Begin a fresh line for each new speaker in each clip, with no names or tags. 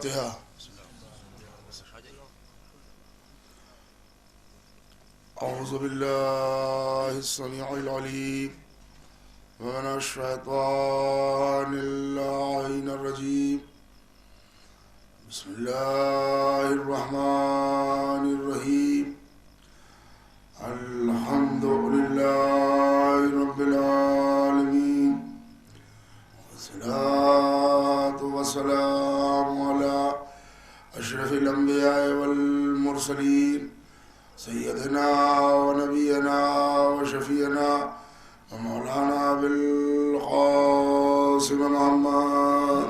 الفاتحة. أعوذ بالله السميع العليم من الشيطان اللعين الرجيم. بسم الله الرحمن الرحيم. الحمد لله رب العالمين، والصلاة والسلام على أشرف الأنبياء والمرسلين سيدنا ونبينا وشفينا ومولانا بالقاسم محمد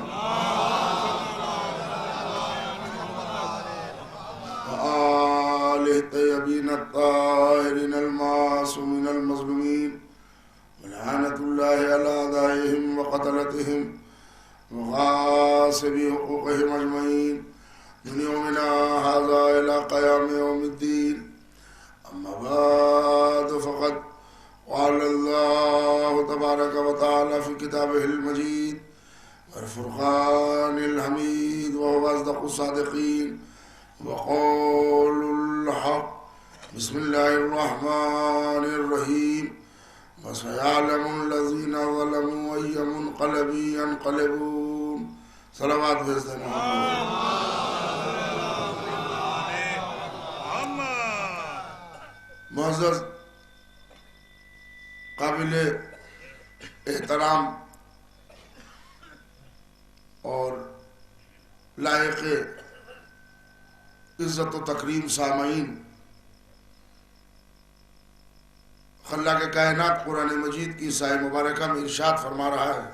وآله الطيبين الطاهرين المعصومين المظلومين، ولعنة الله على أعدائهم وقتلتهم وغاصبي حقوقهم أجمعين من يومنا هذا إلى قيام يوم الدين. أما بعد فقد قال الله تبارك وتعالى في كتابه المجيد والفرقان الحميد وهو أصدق الصادقين وقول الحق. بسم الله الرحمن الرحيم. وسيعلم الذين ظلموا أي منقلب ينقلبون. صلوات بسم معزز قابل احترام اور لائق عزت و تکریم سامعین، خلاق کائنات قرآن مجید کی سائے مبارکہ میں ارشاد فرما رہا ہے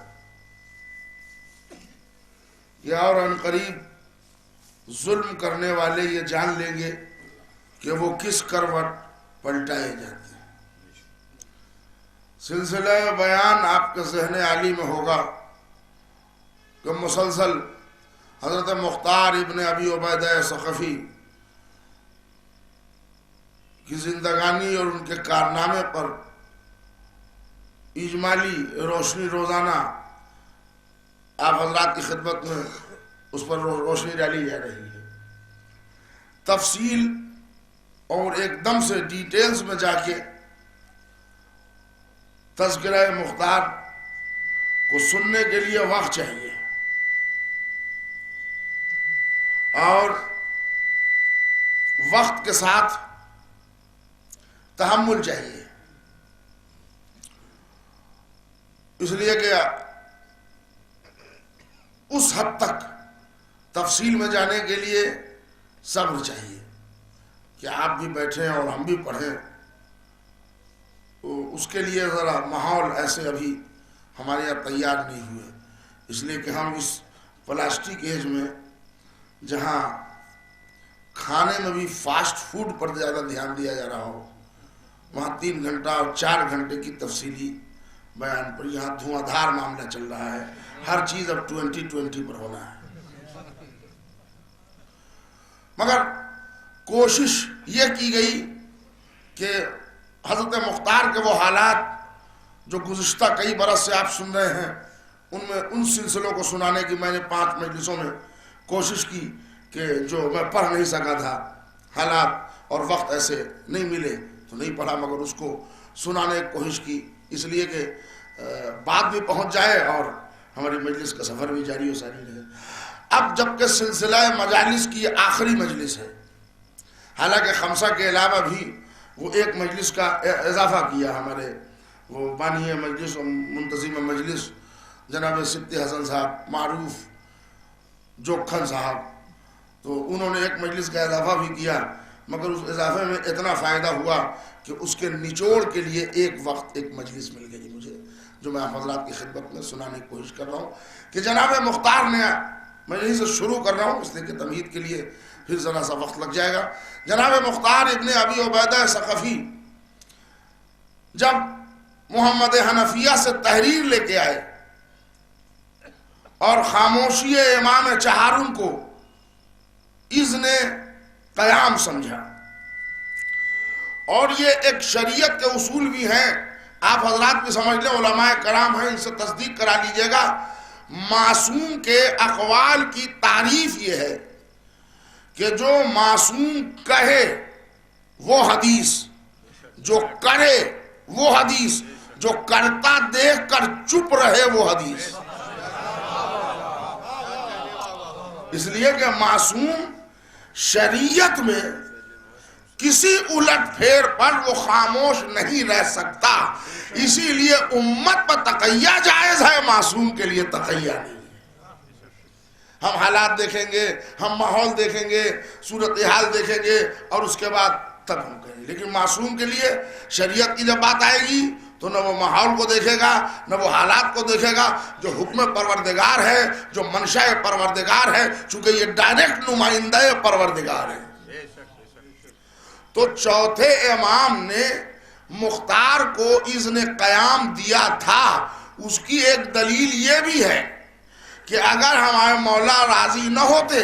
کہ اور ان قریب ظلم کرنے والے یہ جان لیں گے کہ وہ کس کروٹ پلٹائے جاتے ہیں۔ سلسلہ بیان آپ کے ذہن عالی میں ہوگا کہ مسلسل حضرت مختار ابن ابی عبیدہ ثقفی کی زندگانی اور ان کے کارنامے پر اجمالی روشنی روزانہ آپ حضرات کی خدمت میں اس پر روشنی ڈالی جا رہی ہے۔ تفصیل اور ایک دم سے ڈیٹیلز میں جا کے تذکرہ مختار کو سننے کے لیے وقت چاہیے اور وقت کے ساتھ تحمل چاہیے، اس لیے کہ اس حد تک تفصیل میں جانے کے لیے صبر چاہیے کہ آپ بھی بیٹھیں اور ہم بھی پڑھیں۔ اس کے لیے ذرا ماحول ایسے ابھی ہمارے یہاں تیار نہیں ہوئے، اس لیے کہ ہم اس پلاسٹک ایج میں جہاں کھانے میں بھی فاسٹ فوڈ پر زیادہ دھیان دیا جا رہا ہو، وہاں 3 گھنٹہ اور 4 گھنٹے کی تفصیلی بیان پر یہاں دھواں دھار معاملہ چل رہا ہے۔ ہر چیز اب 2020 پر ہونا ہے، مگر کوشش یہ کی گئی کہ حضرت مختار کے وہ حالات جو گزشتہ کئی برس سے آپ سن رہے ہیں ان میں ان سلسلوں کو سنانے کی میں نے 5 مجلسوں میں کوشش کی کہ جو میں پڑھ نہیں سکا تھا، حالات اور وقت ایسے نہیں ملے تو نہیں پڑھا، مگر اس کو سنانے کی کوشش کی، اس لیے کہ بات بھی پہنچ جائے اور ہماری مجلس کا سفر بھی جاری و ساری رہے۔ اب جبکہ سلسلہ مجالس کی آخری مجلس ہے، حالانکہ خمسہ کے علاوہ بھی وہ ایک مجلس کا اضافہ کیا ہمارے وہ بانی مجلس اور منتظم مجلس جناب سبتی حسن صاحب معروف جوکھن صاحب، تو انہوں نے ایک مجلس کا اضافہ بھی کیا، مگر اس اضافے میں اتنا فائدہ ہوا کہ اس کے نچوڑ کے لیے ایک وقت ایک مجلس مل گئی مجھے، جو میں آپ حضرات کی خدمت میں سنانے کی کوشش کر رہا ہوں کہ جناب مختار نے، میں یہیں سے شروع کر رہا ہوں اس لیے کہ تمہید کے لیے پھر ذرا سا وقت لگ جائے گا۔ جناب مختار ابن ابی عبیدہ ثقفی جب محمد حنفیہ سے تحریر لے کے آئے اور خاموشی امام چہارم کو اذن قیام سمجھا، اور یہ ایک شریعت کے اصول بھی ہیں، آپ حضرات بھی سمجھ لیں، علماء کرام ہیں، ان سے تصدیق کرا لیجئے گا۔ معصوم کے اقوال کی تعریف یہ ہے کہ جو معصوم کہے وہ حدیث، جو کرے وہ حدیث، جو کرتا دیکھ کر چپ رہے وہ حدیث۔ اس لیے کہ معصوم شریعت میں کسی الٹ پھیر پر وہ خاموش نہیں رہ سکتا، اسی لیے امت پر تقیہ جائز ہے، معصوم کے لیے تقیہ نہیں۔ ہم حالات دیکھیں گے، ہم ماحول دیکھیں گے، صورتحال دیکھیں گے اور اس کے بعد تب ہم کہیں گے، لیکن معصوم کے لیے شریعت کی جب بات آئے گی تو نہ وہ ماحول کو دیکھے گا نہ وہ حالات کو دیکھے گا، جو حکم پروردگار ہے، جو منشاء پروردگار ہے، چونکہ یہ ڈائریکٹ نمائندہ پروردگار ہے۔ تو چوتھے امام نے مختار کو اذن قیام دیا تھا، اس کی ایک دلیل یہ بھی ہے کہ اگر ہمارے مولا راضی نہ ہوتے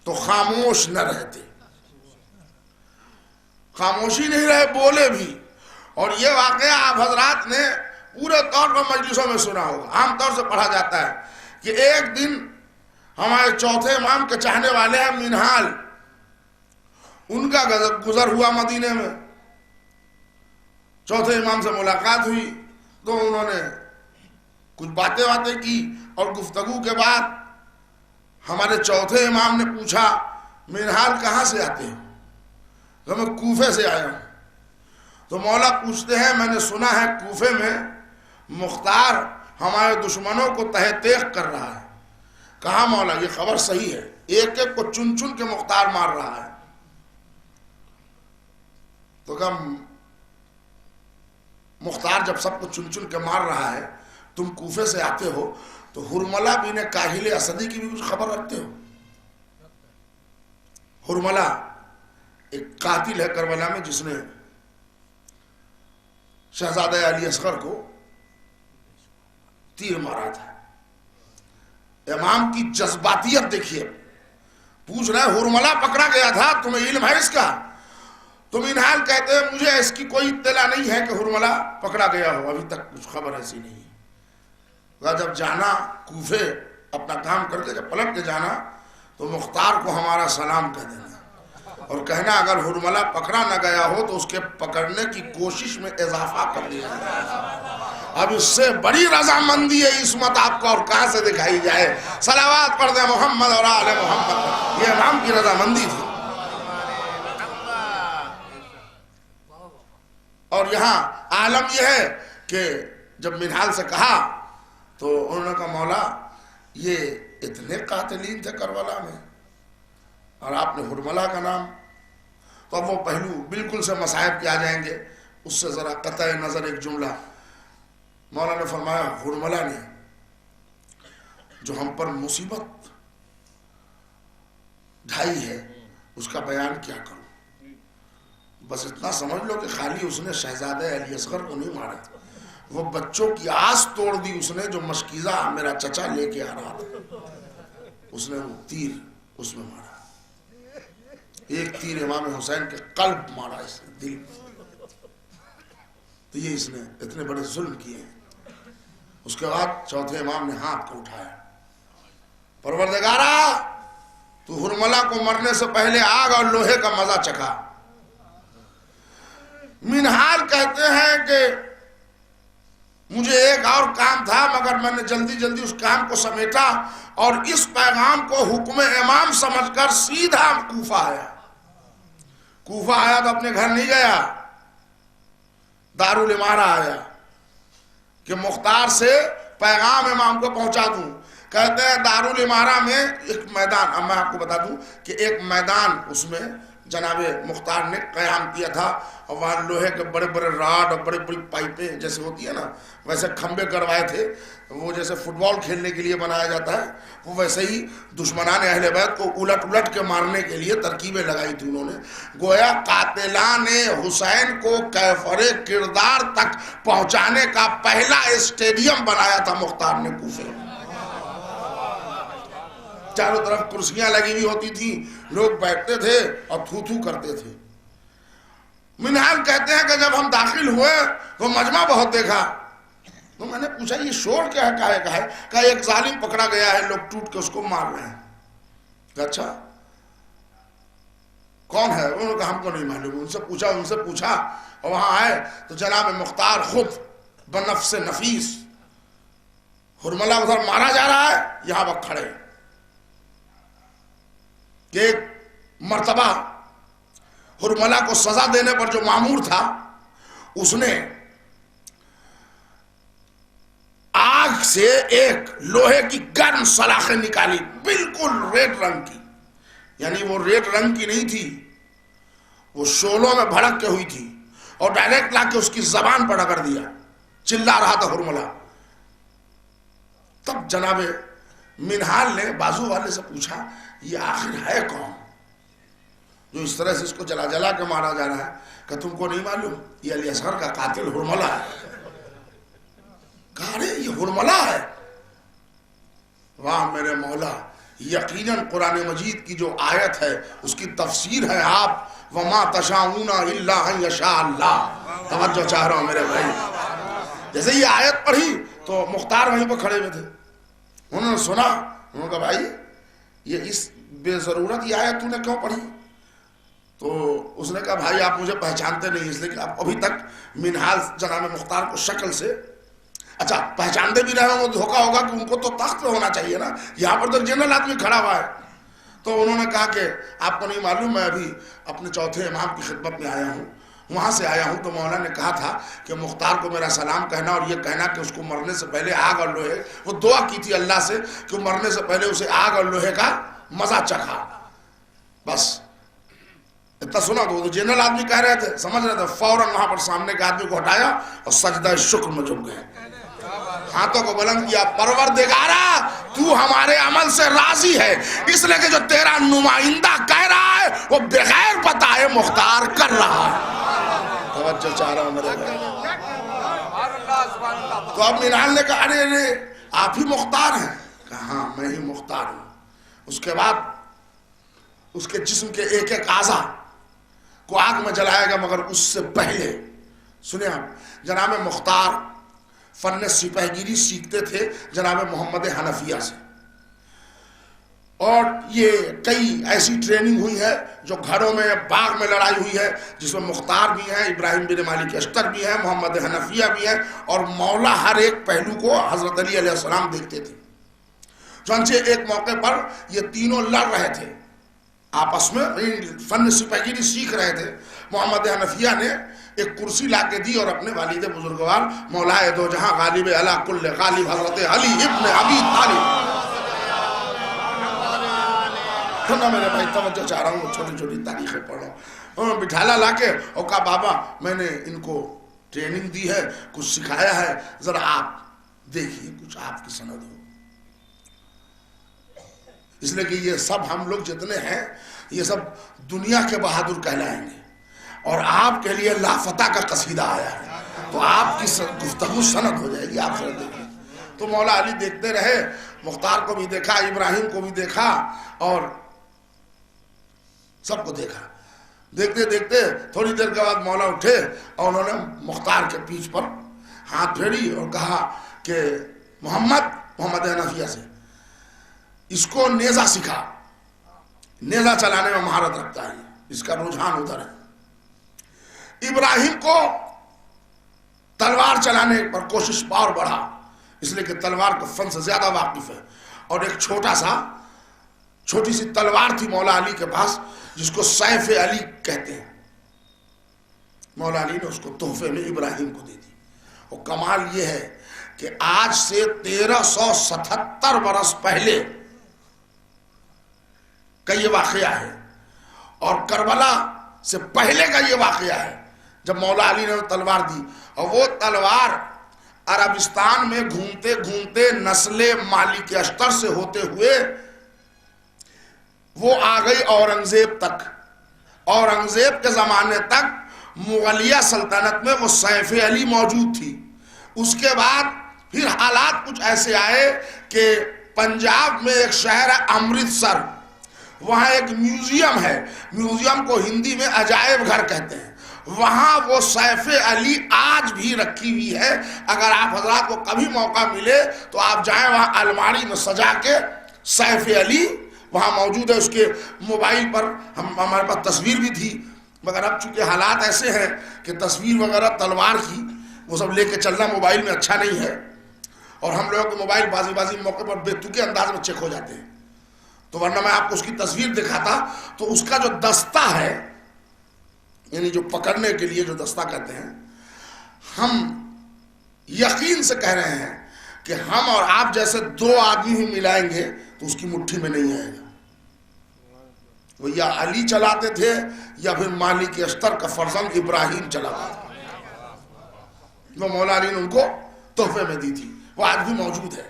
تو خاموش نہ رہتے، خاموشی نہیں رہے، بولے بھی۔ اور یہ واقعہ آپ حضرات نے پورے طور پر مجلسوں میں سنا ہوگا، عام طور سے پڑھا جاتا ہے کہ ایک دن ہمارے چوتھے امام کے چاہنے والے ہیں منہال، ان کا گزر ہوا مدینے میں، چوتھے امام سے ملاقات ہوئی تو انہوں نے کچھ باتیں کی اور گفتگو کے بعد ہمارے چوتھے امام نے پوچھا منہال کہاں سے آتے ہو؟ تو میں کوفے سے آیا ہوں۔ تو مولا پوچھتے ہیں میں نے سنا ہے کوفے میں مختار ہمارے دشمنوں کو تہ تیغ کر رہا ہے۔ کہا مولا یہ خبر صحیح ہے، ایک ایک کو چن چن کے مختار مار رہا ہے۔ تو کہا مختار جب سب کو چن چن کے مار رہا ہے، تم کوفے سے آتے ہو تو ہرملہ بن کاہل اسدی کی بھی کچھ خبر رکھتے ہو؟ ہرملہ ایک قاتل ہے کربلا میں، جس نے شہزادہ علی اصغر کو تیر مارا تھا۔ امام کی جذباتیت دیکھیے، پوچھ رہے ہرملہ پکڑا گیا تھا، تمہیں علم ہے اس کا؟ تو منہال کہتے ہیں مجھے اس کی کوئی اطلاع نہیں ہے کہ ہرملہ پکڑا گیا ہو، ابھی تک کچھ خبر ایسی نہیں ہے۔ جب جانا کوفے اپنا کام کر کے جب پلٹ کے جانا تو مختار کو ہمارا سلام کہہ دینا اور کہنا اگر ہرملہ پکڑا نہ گیا ہو تو اس کے پکڑنے کی کوشش میں اضافہ کر دیا۔ اب اس سے بڑی رضامندی ہے عصمت آپ کو اور کہاں سے دکھائی جائے؟ صلوات پڑھ دیں محمد اور آل محمد، یہ امام کی رضامندی تھی۔ اور یہاں عالم یہ ہے کہ جب منہال سے کہا تو انہوں نے کہا مولا یہ اتنے قاتلین تھے کربلا میں اور آپ نے ہرملہ کا نام، تو اب وہ پہلو بالکل سے مصائب کے آ جائیں گے، اس سے ذرا قطع نظر ایک جملہ مولا نے فرمایا ہرملہ نے جو ہم پر مصیبت ڈھائی ہے اس کا بیان کیا کروں، بس اتنا سمجھ لو کہ خالی اس نے شہزادہ علی اصغر کو نہیں مارا، وہ بچوں کی آس توڑ دی اس نے جو مشکیزہ میرا چچا لے کے آ رہا تھا، اس نے وہ تیر اس میں مارا، ایک تیر امام حسین کے قلب مارا، اس نے دل۔ تو یہ اس نے اتنے بڑے ظلم کیے ہیں۔ اس کے بعد چوتھے امام نے ہاتھ کو اٹھایا، پروردگارا تو ہرملہ کو مرنے سے پہلے آگ اور لوہے کا مزہ چکھا۔ منہال کہتے ہیں کہ مجھے ایک اور کام تھا مگر میں نے جلدی جلدی اس کام کو سمیٹا اور اس پیغام کو حکم امام سمجھ کر سیدھا کوفہ آیا۔ کوفہ آیا تو اپنے گھر نہیں گیا، دارالامارہ آیا کہ مختار سے پیغام امام کو پہنچا دوں۔ کہتے ہیں دارالامارہ میں ایک میدان، اب میں آپ کو بتا دوں کہ ایک میدان اس میں جناب مختار نے قیام کیا تھا اور وہاں لوہے کے بڑے بڑے راڈ اور بڑی بڑی پائپیں جیسے ہوتی ہے نا ویسے کھمبے کروائے تھے، وہ جیسے فٹ بال کھیلنے کے لیے بنایا جاتا ہے وہ ویسے ہی دشمنان اہل بیت کو الٹ الٹ کے مارنے کے لیے ترکیبیں لگائی تھی انہوں نے۔ گویا قاتلان حسین کو کیفر کردار تک پہنچانے کا پہلا اسٹیڈیم بنایا تھا مختار نے کوفے۔ چاروں طرف کرسیاں لگی ہوئی ہوتی تھی، لوگ بیٹھتے تھے اور تھو تھو کرتے تھے۔ منہال کہتے ہیں کہ جب ہم داخل ہوئے تو مجمع بہت دیکھا، تو میں نے پوچھا یہ شور کیا ہے؟ کہا ایک ظالم پکڑا گیا ہے، لوگ ٹوٹ کے اس کو مار رہے ہیں۔ کہا اچھا کون ہے؟ انہوں نے کہا ہم کو نہیں معلوم۔ ان سے پوچھا اور وہاں آئے تو جناب مختار خود بنفس نفیس، ہرملہ ادھر مارا جا رہا ہے، یہاں وقت کھڑے کہ ایک مرتبہ ہرملہ کو سزا دینے پر جو مامور تھا اس نے آگ سے ایک لوہے کی گرم سلاخیں نکالی، بالکل ریڈ رنگ کی، یعنی وہ ریڈ رنگ کی نہیں تھی، وہ شولوں میں بھڑک کے ہوئی تھی، اور ڈائریکٹ لا کے اس کی زبان پر رگڑ دیا۔ چلا رہا تھا ہرملہ۔ تب جناب منہال نے بازو والے سے پوچھا یہ آخر ہے کون جو اس طرح سے اس کو جلا جلا کے مارا جا رہا ہے؟ کہ تم کو نہیں معلوم یہ علی اصغر کا قاتل ہرملہ ہے؟ کہا ارے یہ ہرملہ ہے؟ واہ میرے مولا، یقیناً قرآن مجید کی جو آیت ہے اس کی تفسیر ہے آپ وَمَا تَشَاءُونَ إِلَّا أَن يَشَاءَ اللَّهُ۔ توجہ چاہ رہا ہوں میرے بھائی، جیسے یہ آیت پڑھی تو مختار وہیں پہ کھڑے ہوئے تھے، انہوں نے سنا، انہوں نے کہا بھائی یہ اس بے ضرورت یہ آیت تو نے کیوں پڑھی؟ تو اس نے کہا بھائی آپ مجھے پہچانتے نہیں، اس لیے کہ آپ ابھی تک منہال جناب مختار کو شکل سے اچھا پہچانتے بھی رہے ہوں گے، دھوکا ہوگا کہ ان کو تو تخت پہ ہونا چاہیے نا، یہاں پر تو جنرل آدمی کھڑا ہوا ہے۔ تو انہوں نے کہا کہ آپ کو نہیں معلوم میں ابھی اپنے چوتھے امام کی خدمت میں آیا ہوں، وہاں سے آیا ہوں۔ تو مولا نے کہا تھا کہ مختار کو میرا سلام کہنا اور یہ کہنا کہ اس کو مرنے سے پہلے آگ اور لوہے، وہ دعا کی تھی اللہ سے کہ مرنے سے پہلے اسے آگ اور لوہے کا مزہ چکھا، بس اتنا سنا۔ تو جنرل آدمی کہہ رہے تھے، سمجھ رہے تھے، فوراً وہاں پر سامنے کے آدمی کو ہٹایا اور سجدہ شکر میں جھک گئے، ہاتھوں کو بلند کیا، پروردگارا تو ہمارے عمل سے راضی ہے، اس لیے کہ جو تیرا نمائندہ کہہ رہا ہے وہ بغیر بتائے مختار کر رہا ہے۔ توجہ چاہ رہا ہوں میرے بھائی۔ تو اب منہال نے کہا ارے آپ ہی مختار ہیں؟ کہا ہاں میں ہی مختار ہوں۔ اس کے بعد اس کے جسم کے ایک ایک اعضا کو آگ میں جلائے گا، مگر اس سے پہلے سنیں آپ، جناب مختار فن سپاہیگیری سیکھتے تھے جناب محمد حنفیہ سے، اور یہ کئی ایسی ٹریننگ ہوئی ہے جو گھروں میں باغ میں لڑائی ہوئی ہے، جس میں مختار بھی ہیں، ابراہیم بن مالک اشتر بھی ہیں، محمد حنفیہ بھی ہیں، اور مولا ہر ایک پہلو کو حضرت علی علیہ السلام دیکھتے تھے۔ چنانچہ ایک موقع پر یہ تینوں لڑ رہے تھے آپس میں، فن سپاہیگیری سیکھ رہے تھے۔ محمد حنفیہ نے ایک کرسی لا کے دی اور اپنے والد بزرگوار مولا دو جہاں غالب علی کل غالب حضرت علی ابن ابی طالب، سننا میرے بھائی، توجہ چاہ رہا ہوں، چھوٹی چھوٹی تاریخیں پڑھ رہا ہوں۔ انہوں نے بٹھالا لا کے اور کہا بابا میں نے ان کو ٹریننگ دی ہے، کچھ سکھایا ہے، ذرا آپ دیکھیے کچھ آپ کی سند ہو۔ اس لیے کہ یہ سب ہم لوگ جتنے ہیں یہ سب دنیا کے بہادر کہلائیں گے، اور آپ کے لیے لافتہ کا قصیدہ آیا ہے، تو آپ کی گفتگو سند ہو جائے گی، آپ سند دیکھیں۔ تو مولا علی دیکھتے رہے، مختار کو بھی دیکھا، ابراہیم کو بھی دیکھا، اور سب کو دیکھا۔ دیکھتے دیکھتے تھوڑی دیر کے بعد مولا اٹھے اور انہوں نے مختار کے پیٹھ پر ہاتھ پھیری اور کہا کہ محمد حنفیہ سے اس کو نیزہ سکھا، نیزہ چلانے میں مہارت رکھتا ہے، اس کا رجحان ادھر ہے۔ ابراہیم کو تلوار چلانے پر کوشش پاور بڑھا، اس لیے کہ تلوار کے فن سے زیادہ واقف ہے، اور ایک چھوٹی سی تلوار تھی مولا علی کے پاس جس کو سیف علی کہتے ہیں، مولا علی نے اس کو تحفے میں ابراہیم کو دے دی۔ اور کمال یہ ہے کہ آج سے 1377 برس پہلے کا یہ واقعہ ہے، اور کربلا سے پہلے کا یہ واقعہ ہے جب مولا علی نے تلوار دی، اور وہ تلوار عربستان میں گھومتے گھومتے نسل مالک اشتر سے ہوتے ہوئے وہ آ گئی اورنگزیب تک۔ اورنگزیب کے زمانے تک مغلیہ سلطنت میں وہ سیف علی موجود تھی۔ اس کے بعد پھر حالات کچھ ایسے آئے کہ پنجاب میں ایک شہر ہے امرتسر، وہاں ایک میوزیم ہے، میوزیم کو ہندی میں عجائب گھر کہتے ہیں، وہاں وہ سیف علی آج بھی رکھی ہوئی ہے. اگر آپ حضرات کو کبھی موقع ملے تو آپ جائیں, وہاں الماری میں سجا کے سیف علی وہاں موجود ہے. اس کے موبائل پر ہمارے پاس تصویر بھی تھی, مگر اب چونکہ حالات ایسے ہیں کہ تصویر وغیرہ تلوار کی وہ سب لے کے چلنا موبائل میں اچھا نہیں ہے, اور ہم لوگوں کے موبائل بازی موقع پر بے تکے انداز میں چیک ہو جاتے ہیں. تو ورنہ میں آپ کو اس کی تصویر دکھاتا تو اس کا جو دستہ ہے, یعنی جو پکڑنے کے لیے جو دستہ کہتے ہیں, ہم یقین سے کہہ رہے ہیں کہ ہم اور آپ جیسے دو آدمی ہی ملائیں گے تو اس کی مٹھی میں نہیں آئے گا. وہ یا علی چلاتے تھے یا پھر مالک اشتر کا فرزند ابراہیم چلاتا تھا. وہ مولا علی نے ان کو تحفے میں دی تھی, وہ آج بھی موجود ہے.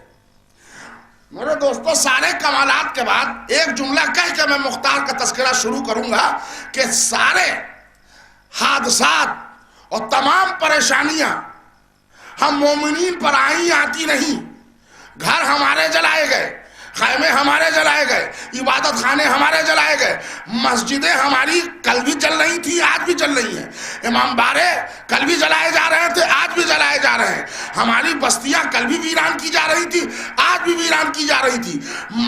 میرے دوستو, سارے کمالات کے بعد ایک جملہ کہہ کے میں مختار کا تذکرہ شروع کروں گا کہ سارے حادثات اور تمام پریشانیاں ہم مومنین پر آئی آتی نہیں. گھر ہمارے جلائے گئے, خیمے ہمارے جلائے گئے, عبادت خانے ہمارے جلائے گئے, مسجدیں ہماری کل بھی جل رہی تھی آج بھی جل رہی ہیں, امام بارے کل بھی جلائے جا رہے تھے آج بھی جلائے جا رہے ہیں, ہماری بستیاں کل بھی ویران کی جا رہی تھی آج بھی ویران کی جا رہی تھی.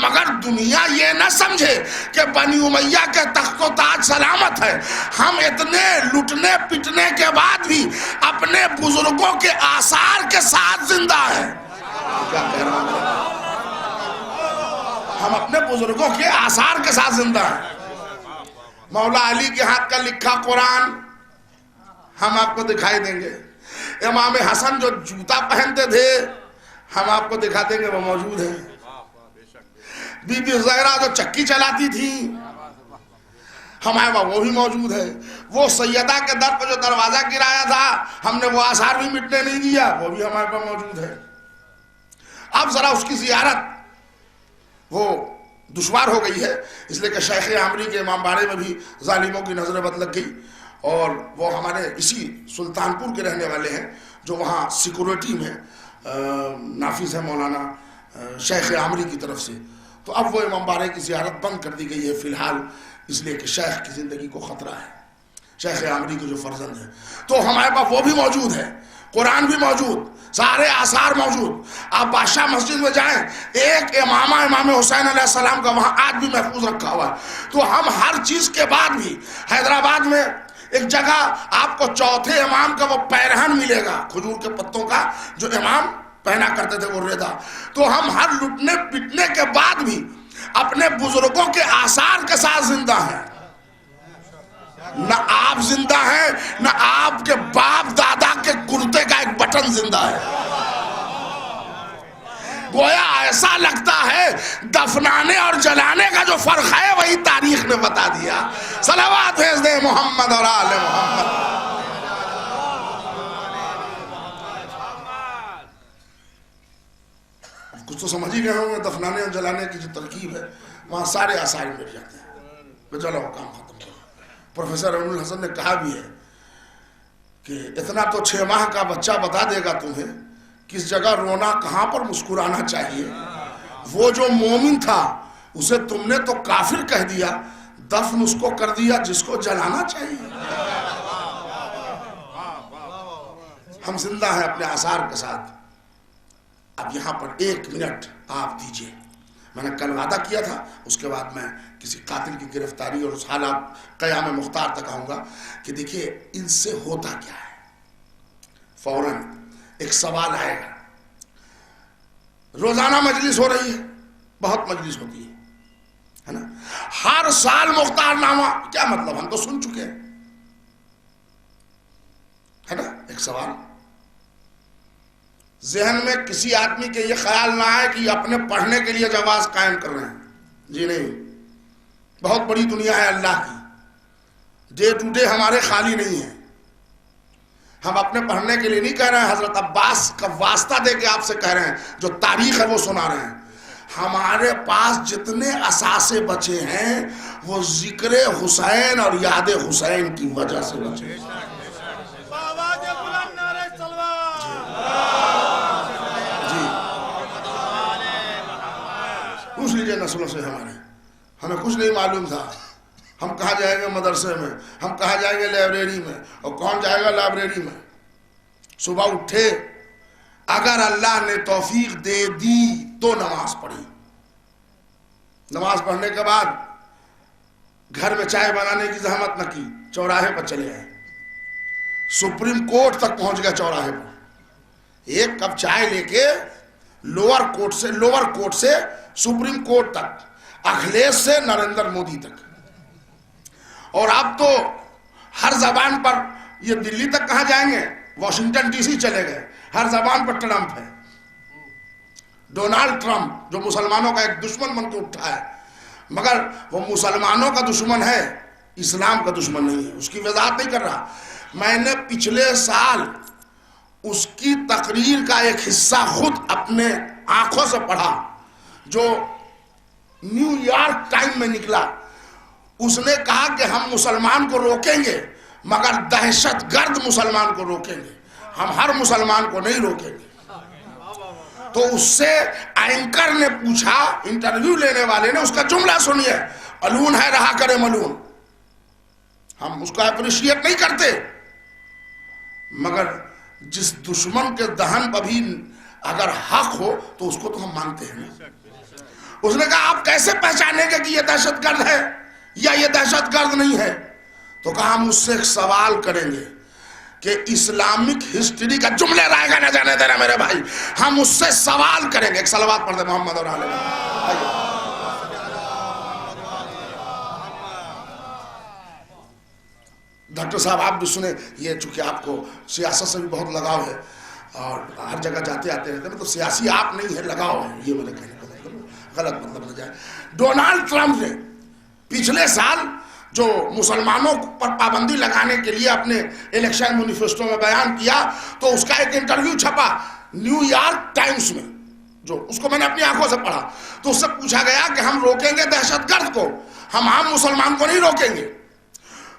مگر دنیا یہ نہ سمجھے کہ بنی امیہ کے تخت و تاج سلامت ہے. ہم اتنے لٹنے پٹنے کے بعد بھی اپنے بزرگوں کے آثار کے ساتھ زندہ ہیں. کیا کہہ رہا ہوں, ہم اپنے بزرگوں کے آثار کے ساتھ زندہ ہیں. مولا علی کے ہاتھ کا لکھا قرآن ہم آپ کو دکھائی دیں گے. امام حسن جو جوتا پہنتے تھے ہم آپ کو دکھا دیں گے, وہ موجود ہیں. بی بی زہرا جو چکی چلاتی تھی ہمارے پاس وہ بھی موجود ہے. وہ سیدہ کے در پہ جو دروازہ گرایا تھا ہم نے وہ آثار بھی مٹنے نہیں دیا, وہ بھی ہمارے پاس موجود ہے. اب ذرا اس کی زیارت وہ دشوار ہو گئی ہے, اس لیے کہ شیخ عامری کے امام باڑے میں بھی ظالموں کی نظر بد لگ گئی, اور وہ ہمارے اسی سلطانپور کے رہنے والے ہیں جو وہاں سیکورٹی میں نافذ ہے مولانا شیخ عامری کی طرف سے. تو اب وہ امام باڑے کی زیارت بند کر دی گئی ہے فی الحال, اس لیے کہ شیخ کی زندگی کو خطرہ ہے, شیخ عامری کے جو فرزند ہیں. تو ہمارے پاس وہ بھی موجود ہے, قرآن بھی موجود, سارے آثار موجود. آپ بادشاہ مسجد میں جائیں, ایک امامہ امام حسین علیہ السلام کا وہاں آج بھی محفوظ رکھا ہوا ہے. تو ہم ہر چیز کے بعد بھی حیدرآباد میں ایک جگہ آپ کو چوتھے امام کا وہ پیرہن ملے گا, کھجور کے پتوں کا جو امام پہنا کرتے تھے, وہ ریدا. تو ہم ہر لٹنے پٹنے کے بعد بھی اپنے بزرگوں کے آثار کے ساتھ زندہ ہیں. نہ آپ زندہ ہیں, نہ آپ کے باپ دادا کے کرتے کا ایک بٹن زندہ ہے. گویا ایسا لگتا ہے دفنانے اور جلانے کا جو فرق ہے وہی تاریخ نے بتا دیا. صلوات بھیج دیں محمد اور آل محمد. کچھ تو سمجھ ہی گئے ہوں گے, دفنانے اور جلانے کی جو ترکیب ہے وہاں سارے آثار مل جاتے ہیں. چلو کام ختم کرو. پروفیسر امین الحسن نے کہا بھی ہے کہ اتنا تو 6 ماہ کا بچہ بتا دے گا تمہیں کس جگہ رونا کہاں پر مسکرانا چاہیے. وہ جو مومن تھا اسے تم نے تو کافر کہہ دیا, دفن اس کو کر دیا جس کو جلانا چاہیے. ہم زندہ ہیں اپنے آثار کے ساتھ. اب یہاں پر 1 منٹ آپ دیجئے, میں نے کل وعدہ کیا تھا, اس کے بعد میں کسی قاتل کی گرفتاری اور اس حالات قیام مختار تک آؤں گا کہ دیکھیے ان سے ہوتا کیا ہے. فوراً ایک سوال آئے گا. روزانہ مجلس ہو رہی ہے, بہت مجلس ہوتی ہے نا, ہر سال مختار نامہ, کیا مطلب, ہم تو سن چکے ہیں, ہے نا. ایک سوال ذہن میں کسی آدمی کے یہ خیال نہ آئے کہ یہ اپنے پڑھنے کے لیے جواز قائم کر رہے ہیں. جی نہیں, بہت بڑی دنیا ہے اللہ کی, ڈے ٹو ڈے ہمارے خالی نہیں ہیں. ہم اپنے پڑھنے کے لیے نہیں کہہ رہے ہیں, حضرت عباس کا واسطہ دے کے آپ سے کہہ رہے ہیں, جو تاریخ ہے وہ سنا رہے ہیں. ہمارے پاس جتنے اثاثے بچے ہیں وہ ذکر حسین اور یاد حسین کی وجہ سے بچے ہیں. پوچھ لیجئے نسلوں سے ہمارے, ہمیں کچھ نہیں معلوم تھا, ہم کہاں جائیں گے مدرسے میں، ہم کہاں جائیں گے لائبریری میں، اور کون جائے گا لائبریری میں؟ صبح اٹھے، اگر اللہ نے توفیق دے دی تو نماز پڑھی، نماز پڑھنے کے بعد گھر میں چائے بنانے کی زحمت نہ کی، چوراہے پر چلے آئے، سپریم کورٹ تک پہنچ گیا چوراہے پر، ایک کپ چائے لے کے لوور کورٹ سے سپریم کورٹ تک، اکھلیش سے نریندر مودی تک، اور اب تو ہر زبان پر، یہ دلی تک کہاں جائیں گے، واشنگٹن ڈی سی چلے گئے، ہر زبان پر ٹرمپ ہے، ڈونالڈ ٹرمپ، جو مسلمانوں کا ایک دشمن بن کے اٹھا ہے، مگر وہ مسلمانوں کا دشمن ہے، اسلام کا دشمن نہیں ہے، اس کی وضاحت نہیں کر رہا۔ میں نے پچھلے سال اس کی تقریر کا ایک حصہ خود اپنے آنکھوں سے پڑھا، جو نیو یارک ٹائم میں نکلا۔ اس نے کہا کہ ہم مسلمان کو روکیں گے مگر دہشت گرد مسلمان کو روکیں گے، ہم ہر مسلمان کو نہیں روکیں گے۔ تو اس سے اینکر نے پوچھا، انٹرویو لینے والے نے، اس کا جملہ سنیے، ملعون ہے رہا کرے ملعون، ہم اس کو اپریشیٹ نہیں کرتے، مگر جس دشمن کے دہن پر بھی اگر حق ہو تو اس کو تو ہم مانتے ہیں۔ اس نے کہا آپ کیسے پہچانیں گے کہ یہ دہشت گرد ہے یا یہ دہشت گرد نہیں ہے؟ تو کہا ہم اس سے ایک سوال کریں گے کہ اسلامک ہسٹری کا جملے رائے گا نہ جانے دینا میرے بھائی، ہم اس سے سوال کریں گے۔ ایک صلوات پڑھ دے محمد اور آلہ محمد۔ ڈاکٹر صاحب آپ بھی سنیں، یہ چونکہ آپ کو سیاست سے بھی بہت لگاؤ ہے اور ہر جگہ جاتے آتے رہتے ہیں، تو سیاسی آپ نہیں ہے، لگاؤ ہے، یہ میرے کہنے کا مطلب غلط مطلب نہ جائے۔ ڈونالڈ ٹرمپ نے پچھلے سال جو مسلمانوں پر پابندی لگانے کے لیے اپنے الیکشن مینیفیسٹو میں بیان کیا، تو اس کا ایک انٹرویو چھپا نیو یارک ٹائمز میں، جو اس کو میں نے اپنی آنکھوں سے پڑھا، تو اس سے پوچھا گیا کہ ہم روکیں گے دہشت گرد کو، ہم عام مسلمان کو نہیں روکیں گے۔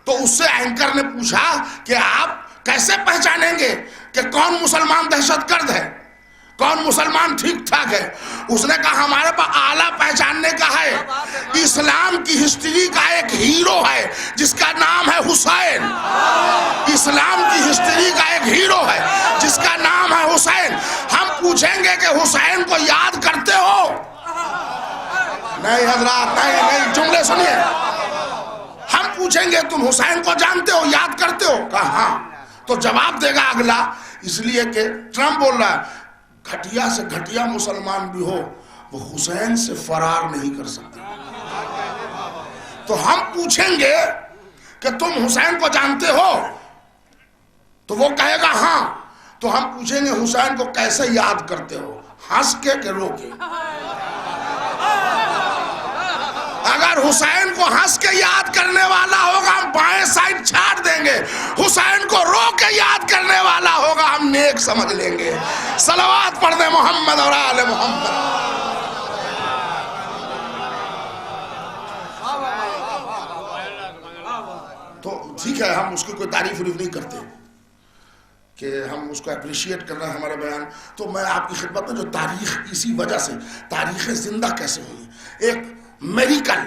تو اس سے اینکر نے پوچھا کہ آپ کیسے پہچانیں گے کہ کون مسلمان دہشت گرد ہے، کون مسلمان ٹھیک ٹھاک ہے؟ اس نے کہا ہمارے پاس آلہ پہچاننے کا ہے، اسلام کی ہسٹری کا ایک ہیرو ہے جس کا نام ہے حسین، اسلام کی ہسٹری کا ایک ہیرو ہے جس کا نام ہے حسین، ہم پوچھیں گے کہ حسین کو یاد کرتے ہو؟ نہیں حضرات، نہیں، جملے سنیے، ہم پوچھیں گے تم حسین کو جانتے ہو، یاد کرتے ہو؟ کہا ہاں۔ تو جواب دے گا اگلا، اس لیے کہ ٹرمپ بول رہا ہے گھٹیا سے گھٹیا مسلمان بھی ہو وہ حسین سے فرار نہیں کر سکتے۔ تو ہم پوچھیں گے کہ تم حسین کو جانتے ہو؟ تو وہ کہے گا ہاں۔ تو ہم پوچھیں گے حسین کو کیسے یاد کرتے ہو، ہنس کے کہ رو کے؟ اگر حسین کو ہنس کے یاد کرنے والا ہوگا ہم بائیں سائڈ چھاڑ دیں گے، حسین کو رو کے یاد کرنے والا ہوگا ہم نیک سمجھ لیں گے۔ صلوات پڑھ دیں محمد اور آل محمد۔ تو ٹھیک ہے، ہم اس کی کوئی تعریف نہیں کرتے کہ ہم اس کو اپریشیٹ کر رہے ہیں ہمارے بیان۔ تو میں آپ کی خدمت میں جو تاریخ، اسی وجہ سے تاریخ زندہ کیسے ہوئی ہے، ایک میریکل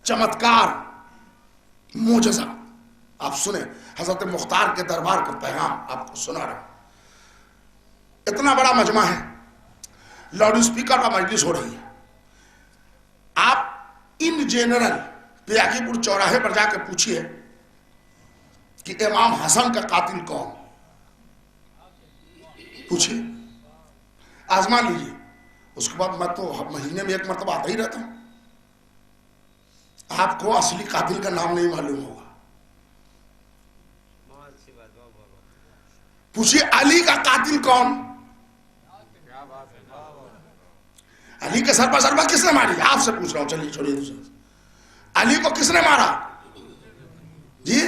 چمتکار معجزہ آپ سنیں، حضرت مختار کے دربار کا پیغام آپ کو سنا رہا ہوں۔ اتنا بڑا مجمع ہے، لاؤڈ اسپیکر کا مجلس ہو رہی ہے، آپ ان جنرل پیاکی پور چوراہے پر جا کے پوچھئے کہ امام حسن کا قاتل کون، پوچھئے، آزما لیجیے۔ اس کے بعد میں تو مہینے میں ایک مرتبہ آتا ہی رہتا ہوں، آپ کو اصلی قاتل کا نام نہیں معلوم ہوگا۔ پوچھئے علی کا قاتل کون، علی کے سر پر ضربہ کس نے ماری؟ آپ سے پوچھ رہا ہوں، چلیے چھوڑیے دوسرے۔ علی کو کس نے مارا؟ جی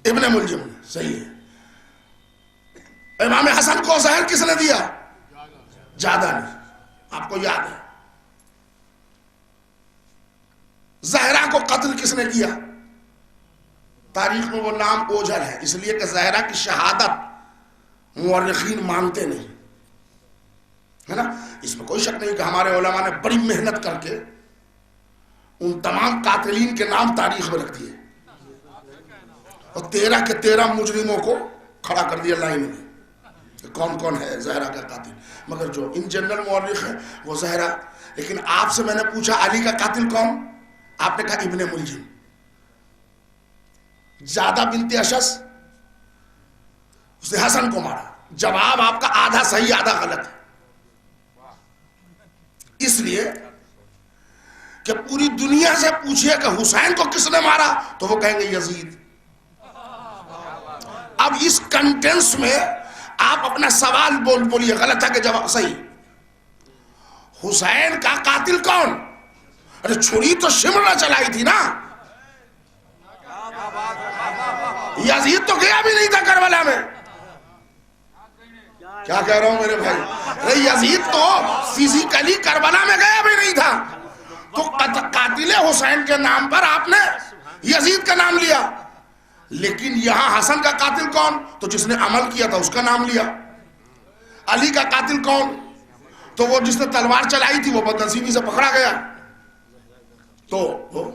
ابن ملجم نے، صحیح ہے۔ امام حسن کو زہر کس نے دیا؟ جادہ نے، آپ کو یاد ہے۔ زہرا کو قتل کس نے کیا؟ تاریخ میں وہ نام اوجھل ہے، اس لیے کہ زہرا کی شہادت مورخین مانتے نہیں، ہے نا۔ اس میں کوئی شک نہیں کہ ہمارے علماء نے بڑی محنت کر کے ان تمام قاتلین کے نام تاریخ میں رکھ دیے اور 13 کے 13 مجرموں کو کھڑا کر دیا لائن میں کہ کون کون ہے زہرا کا قاتل. مگر جو ان جنرل مورخ ہے وہ زہرا. لیکن آپ سے میں نے پوچھا علی کا قاتل کون؟ آپ نے کہا ابن ملجم. زیادہ بنت اشس اس نے حسن کو مارا. جواب آپ کا آدھا صحیح آدھا غلط ہے. اس لیے کہ پوری دنیا سے پوچھئے کہ حسین کو کس نے مارا تو وہ کہیں گے یزید. اب اس کنٹینس میں آپ اپنا سوال بولیے. غلط ہے کہ جواب صحیح. حسین کا قاتل کون؟ ارے چھری تو شمر نے چلائی تھی نا. یزید تو گیا بھی نہیں تھا کربلا میں. کیا کہہ رہا ہوں میرے بھائی؟ ارے یزید تو فزیکلی کربلا میں گیا بھی نہیں تھا. تو قاتل حسین کے نام پر آپ نے یزید کا نام لیا. لیکن یہاں حسن کا قاتل کون؟ تو جس نے عمل کیا تھا اس کا نام لیا. علی کا قاتل کون؟ تو وہ جس نے تلوار چلائی تھی وہ بدنصیبی سے پکڑا گیا. تو وہ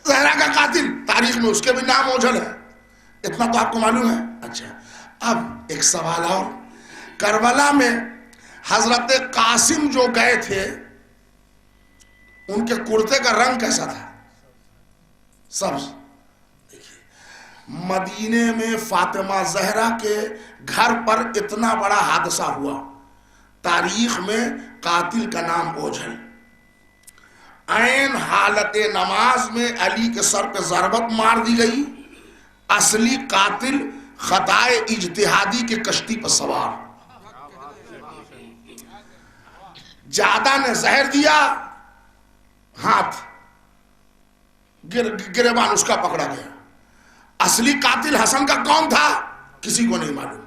زہرا کا قاتل تاریخ میں اس کے بھی نام اوجھل ہے. اتنا تو آپ کو معلوم ہے. اچھا اب ایک سوال اور. کربلا میں حضرت قاسم جو گئے تھے ان کے کرتے کا رنگ کیسا تھا؟ سبز. مدینے میں فاطمہ زہرا کے گھر پر اتنا بڑا حادثہ ہوا. تاریخ میں قاتل کا نام اوجھل. عین حالت نماز میں علی کے سر پہ ضربت مار دی گئی. اصلی قاتل خطائے اجتہادی کے کشتی پر سوار. جادہ نے زہر دیا, ہاتھ گریبان اس کا پکڑا گیا. اصلی قاتل حسن کا کون تھا کسی کو نہیں معلوم.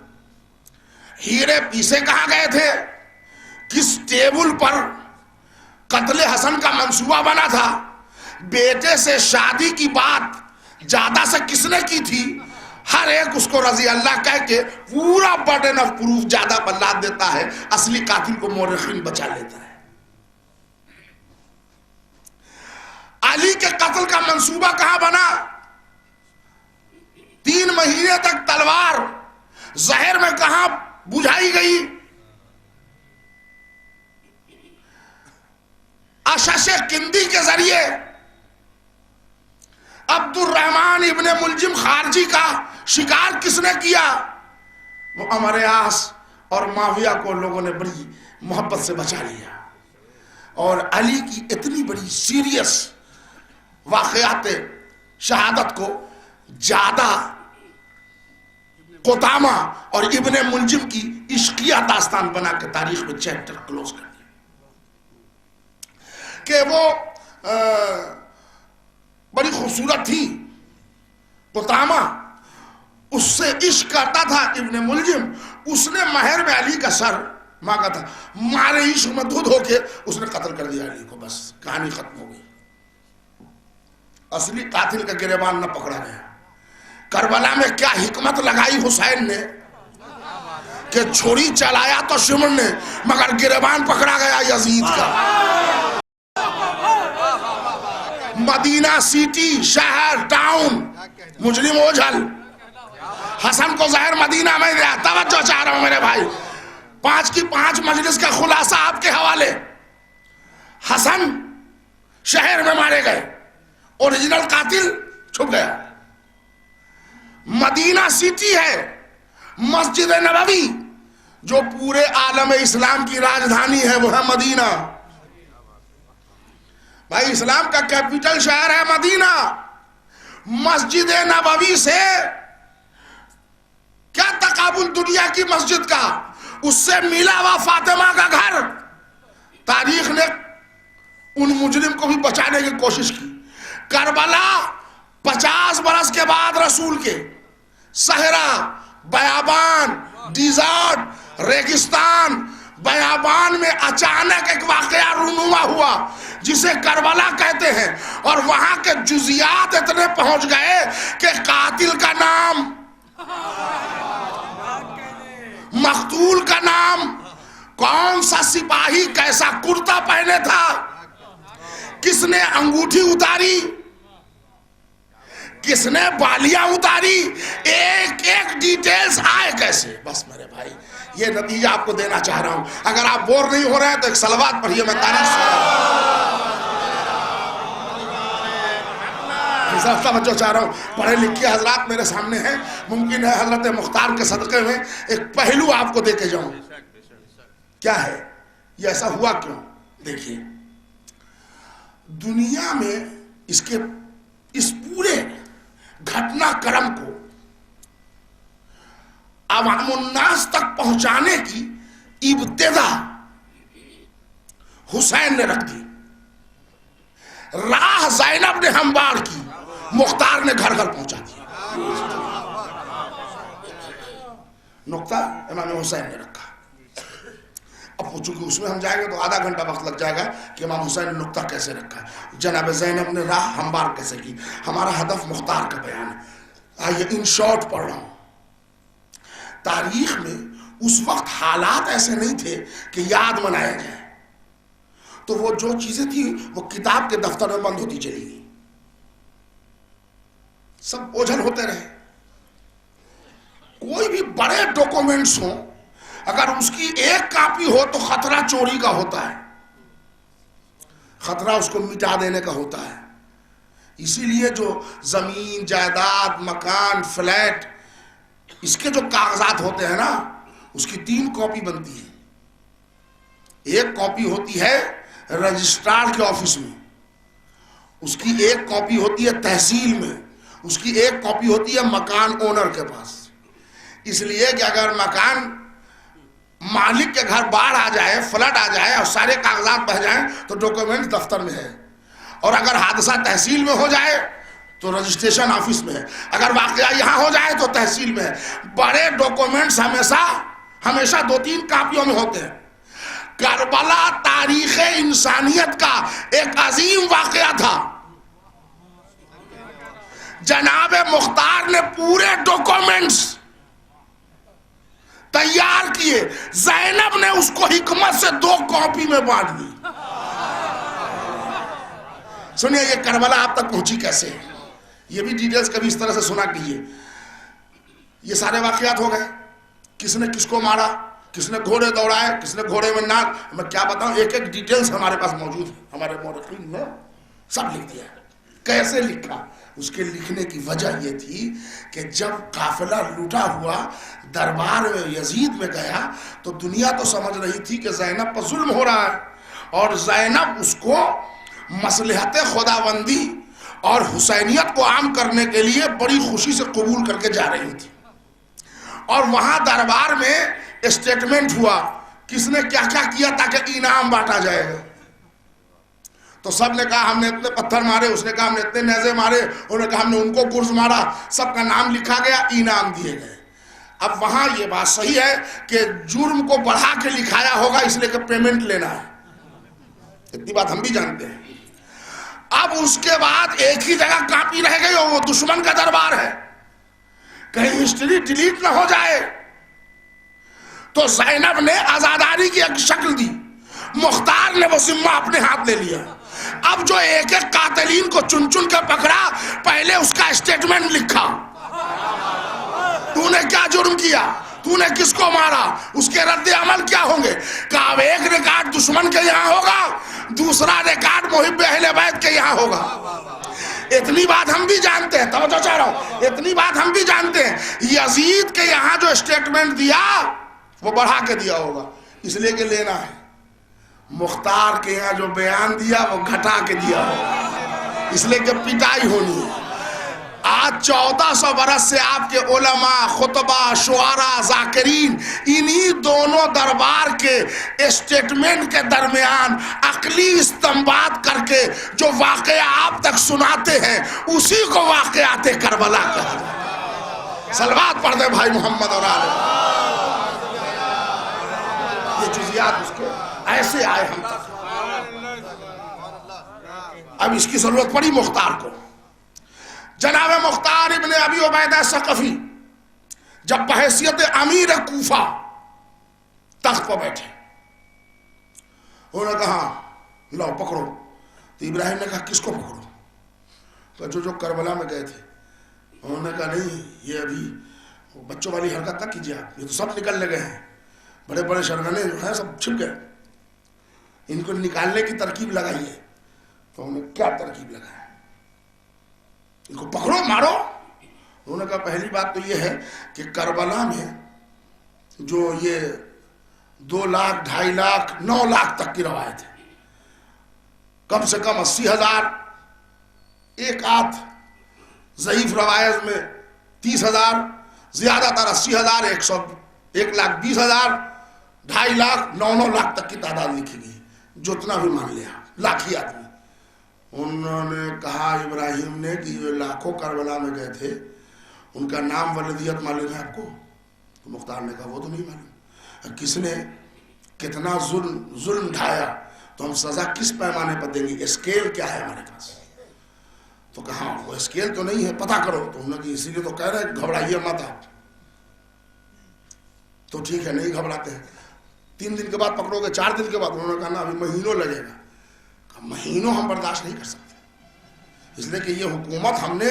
ہیرے پیسے کہاں گئے تھے؟ کس ٹیبل پر قتل حسن کا منصوبہ بنا تھا؟ بیٹے سے شادی کی بات جادہ سے کس نے کی تھی؟ ہر ایک اس کو رضی اللہ کہہ کے پورا برڈن آف پروف جادہ پر لاد دیتا ہے. اصلی قاتل کو مورخین بچا لیتا ہے. علی کے قتل کا منصوبہ کہاں بنا؟ 3 مہینے تک تلوار زہر میں کہاں بجھائی گئی؟ اشش کندی کے ذریعے. عبد الرحمن ابن ملجم خارجی کا شکار کس نے کیا؟ وہ عمر عاص اور معاویہ کو لوگوں نے بڑی محبت سے بچا لیا. اور علی کی اتنی بڑی سیریس واقعات شہادت کو جادہ, قطامہ اور ابن ملجم کی عشقیہ داستان بنا کے تاریخ میں چیپٹر کلوز کر دیا کہ وہ بڑی خوبصورت تھی قطامہ, اس سے عشق کرتا تھا ابن ملجم. اس نے مہر میں علی کا سر مانگا تھا. مارے عشق میں دودھ ہو کے اس نے قتل کر دیا علی کو. بس کہانی ختم ہو گئی. اصلی قاتل کا گریبان نہ پکڑا گیا. کربلا میں کیا حکمت لگائی حسین نے کہ چھری چلایا تو شمر نے مگر گریبان پکڑا گیا یزید کا. مدینہ سٹی, شہر, ٹاؤن مجرم اوجھل. حسن کو زہر مدینہ میں دیا. توجہ چاہ رہا ہوں میرے بھائی. 5 کی 5 مجلس کا خلاصہ آپ کے حوالے. حسن شہر میں مارے گئے, اوریجنل قاتل چھپ گیا. مدینہ سٹی ہے, مسجد نبوی جو پورے عالم اسلام کی راجدھانی ہے وہ ہے مدینہ. بھائی اسلام کا کیپٹل شہر ہے مدینہ. مسجد نبوی سے کیا تقابل دنیا کی مسجد کا, اس سے ملا ہوا فاطمہ کا گھر. تاریخ نے ان مجرم کو بھی بچانے کی کوشش کی. کربلا 50 برس کے بعد رسول کے صحرا, بیابان, ڈیزرٹ, ریگستان, بیابان میں اچانک ایک واقعہ رونما ہوا جسے کربلا کہتے ہیں. اور وہاں کے جزیات اتنے پہنچ گئے کہ قاتل کا نام, مقتول کا نام, کون سا سپاہی کیسا کرتا پہنے تھا, کس نے انگوٹھی اتاری, کس نے بالیاں اتاری، ایک ایک ڈیٹیلز آئے کیسے. بس میرے بھائی یہ نتیجہ آپ کو دینا چاہ رہا ہوں. اگر آپ بور نہیں ہو رہے ہیں تو ایک صلوات پڑھیے، میں تعریف سے توجہ چاہ رہا ہوں. پڑھے لکھے حضرات میرے سامنے ہیں، ممکن ہے حضرت مختار کے صدقے میں ایک پہلو آپ کو دے کے جاؤں. کیا ہے یہ، ایسا ہوا کیوں؟ دیکھیے دنیا میں اس پورے گھٹنا کرم کو عوام الناس تک پہنچانے کی ابتدا حسین نے رکھ دی. راہ زینب نے ہموار کی، مختار نے گھر گھر پہنچا دیا. نقطہ امام حسین نے رکھا. اب چونکہ اس میں ہم جائیں گے تو آدھا گھنٹہ وقت لگ جائے گا کہ امام حسین نے نقطہ کیسے رکھا، جناب زینب نے راہ ہموار کیسے کی. ہمارا ہدف مختار کا بیان ہے. آئیے ان شارٹ پڑھ رہا ہوں. تاریخ میں اس وقت حالات ایسے نہیں تھے کہ یاد منایا جائے، تو وہ جو چیزیں تھی وہ کتاب کے دفتر میں بند ہوتی چلی گئی، سب اوجھل ہوتے رہے. کوئی بھی بڑے ڈاکومنٹس ہوں، اگر اس کی ایک کاپی ہو تو خطرہ چوری کا ہوتا ہے، خطرہ اس کو مٹا دینے کا ہوتا ہے. اسی لیے جو زمین، جائیداد، مکان، فلیٹ، اس کے جو کاغذات ہوتے ہیں نا، اس کی 3 کاپی بنتی ہے. ایک کاپی ہوتی ہے رجسٹرار کے آفس میں، اس کی ایک کاپی ہوتی ہے تحصیل میں، اس کی ایک کاپی ہوتی ہے مکان اونر کے پاس. اس لیے کہ اگر مکان مالک کے گھر باڑھ آ جائے، فلڈ آ جائے اور سارے کاغذات بہ جائیں تو ڈاکومنٹ دفتر میں ہے، اور اگر حادثہ تحصیل میں ہو جائے تو رجسٹریشن آفس میں ہے، اگر واقعہ یہاں ہو جائے تو تحصیل میں ہے. بڑے ڈاکومنٹس ہمیشہ 2-3 کاپیوں میں ہوتے ہیں. کربلا تاریخ انسانیت کا ایک عظیم واقعہ تھا. جناب مختار نے پورے ڈاکومنٹس تیار کیے، زینب نے اس کو حکمت سے 2 کاپی میں بانٹ دی. سنیے یہ کربلا آپ تک پہنچی کیسے، یہ بھی ڈیٹیلز کبھی اس طرح سے سنا کیجیے. یہ سارے واقعات ہو گئے، کس نے کس کو مارا، کس نے گھوڑے دوڑائے، کس نے گھوڑے میں ناک، میں کیا بتاؤں، ایک ایک ڈیٹیلز ہمارے پاس موجود ہے. ہمارے مورخین نے سب لکھ دیا. کیسے لکھا؟ اس کے لکھنے کی وجہ یہ تھی کہ جب قافلہ لوٹا ہوا دربار میں یزید میں گیا تو دنیا تو سمجھ رہی تھی کہ زینب پر ظلم ہو رہا ہے، اور زینب اس کو مصلحت خداوندی اور حسینیت کو عام کرنے کے لیے بڑی خوشی سے قبول کر کے جا رہی تھی. اور وہاں دربار میں اسٹیٹمنٹ ہوا کس نے کیا کیا کیا تاکہ انعام بانٹا جائے گا. تو سب نے کہا ہم نے اتنے پتھر مارے، اس نے کہا ہم نے اتنے نیزے مارے، انہوں نے کہا ہم نے ان کو گرز مارا. سب کا نام لکھا گیا، انعام دیے گئے. اب وہاں یہ بات صحیح ہے کہ جرم کو بڑھا کے لکھایا ہوگا اس لیے کہ پیمنٹ لینا ہے، اتنی بات ہم بھی جانتے ہیں. اب اس کے بعد ایک ہی جگہ کاپی رہ گئی اور وہ دشمن کا دربار ہے، کہیں ہسٹری ڈیلیٹ نہ ہو جائے. تو زینب نے آزاداری کی ایک شکل دی، مختار نے وہ ذمہ اپنے ہاتھ لے لیا. اب جو ایک ایک قاتلین کو چن چن کر پکڑا، پہلے اس کا اسٹیٹمنٹ لکھا، تو نے کیا جرم کیا، تو نے کس کو مارا، اس کے رد عمل کیا ہوں گے. کہ اب ایک ریکارڈ دشمن کے یہاں ہوگا، دوسرا ریکارڈ محب اہل بیت کے یہاں ہوگا. اتنی بات ہم بھی جانتے ہیں، توجہ چاہ رہا ہوں، اتنی بات ہم بھی جانتے ہیں، یزید کے یہاں جو اسٹیٹمنٹ دیا وہ بڑھا کے دیا ہوگا اس لیے کہ لینا ہے. مختار کے یہاں جو بیان دیا وہ گھٹا کے دیا ہوگا اس لیے کہ پٹائی ہونی ہے. آج 1400 برس سے آپ کے علماء، خطبہ، شعراء، ذاکرین انہی دونوں دربار کے اسٹیٹمنٹ کے درمیان عقلی استنباط کر کے جو واقعہ آپ تک سناتے ہیں اسی کو واقعات کربلا کہا جاتا ہے. صلوات پڑھ دیں بھائی محمد اور آلہ. یہ جزیات اس کے ایسے آئے ہم تک. اب اس کی ضرورت پڑی مختار کو. جناب مختار ابن ابی عبیدہ ثقفی جب بحیثیت امیر کوفہ تخت پر بیٹھے، انہوں نے کہا لو پکڑو. تو ابراہیم نے کہا کس کو پکڑو؟ تو جو کربلا میں گئے تھے انہوں نے کہا نہیں یہ ابھی بچوں والی حرکت نہ کیجیے آپ، یہ تو سب نکل لگے ہیں، بڑے بڑے شرغنے جو ہیں سب چھپ گئے، ان کو نکالنے کی ترکیب لگائیے۔ تو انہوں نے کیا ترکیب لگایا؟ ان کو پکڑو مارو۔ انہوں نے کہا پہلی بات تو یہ ہے کہ کربلا میں جو یہ 2 لاکھ 2.5 لاکھ 9 لاکھ تک کی روایت ہے، کم سے کم 80,000، ایک آدھ ضعیف روایت میں 30,000، زیادہ تر 80,000، 1,20,000، 2.5 لاکھ 9 لاکھ تک کی تعداد لکھی گئی، جتنا بھی مان لیا لاکھی آدمی۔ انہوں نے کہا ابراہیم نے کہ یہ لاکھوں کربلا میں گئے تھے، ان کا نام ولدیت معلوم ہے آپ کو؟ تو مختار نے کہا وہ تو نہیں معلوم۔ کس نے کتنا ظلم ڈھایا، تو ہم سزا کس پیمانے پر دیں گے، اسکیل کیا ہے ہمارے پاس؟ تو کہا وہ اسکیل تو نہیں ہے، پتہ کرو۔ تو انہوں نے کہا اسی لیے تو کہہ رہے ہیں گھبرائیے مت آپ۔ تو ٹھیک ہے نہیں گھبراتے ہیں، 3 دن کے بعد پکڑو گے، 4 دن کے بعد؟ انہوں نے کہا نا ابھی مہینوں لگے گا۔ مہینوں ہم برداشت نہیں کر سکتے، اس لیے کہ یہ حکومت ہم نے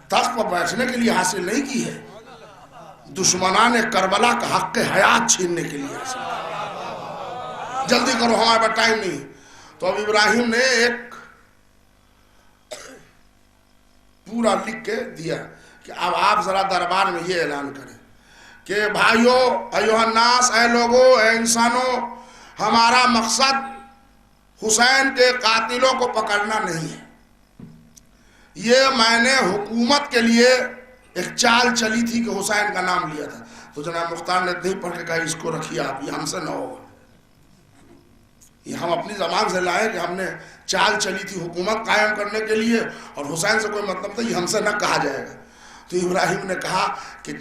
تخت پر بیٹھنے کے لیے حاصل نہیں کی ہے، دشمنان کربلا کا حق حیات چھیننے کے لیے حاصل کی۔ جلدی کرو ہمارے پاس ٹائم نہیں۔ تو اب ابراہیم نے ایک پورا لکھ کے دیا کہ اب آپ ذرا دربار میں یہ اعلان کریں کہ بھائیو ایھا الناس، اے لوگو، اے انسانوں، ہمارا مقصد حسین کے قاتلوں کو پکڑنا نہیں ہے۔ یہ میں نے حکومت کے لیے ایک چال چلی تھی کہ حسین کا نام لیا تھا، تو جناب مختار نے نہیں پڑھ کے کہا اس کو رکھیے آپ، یہ ہم سے نہ ہوگا، یہ ہم اپنی زبان سے لائے کہ ہم نے چال چلی تھی حکومت قائم کرنے کے لیے، اور حسین سے کوئی مطلب تھا، یہ ہم سے نہ کہا جائے گا۔ تو ابراہیم نے کہا کہ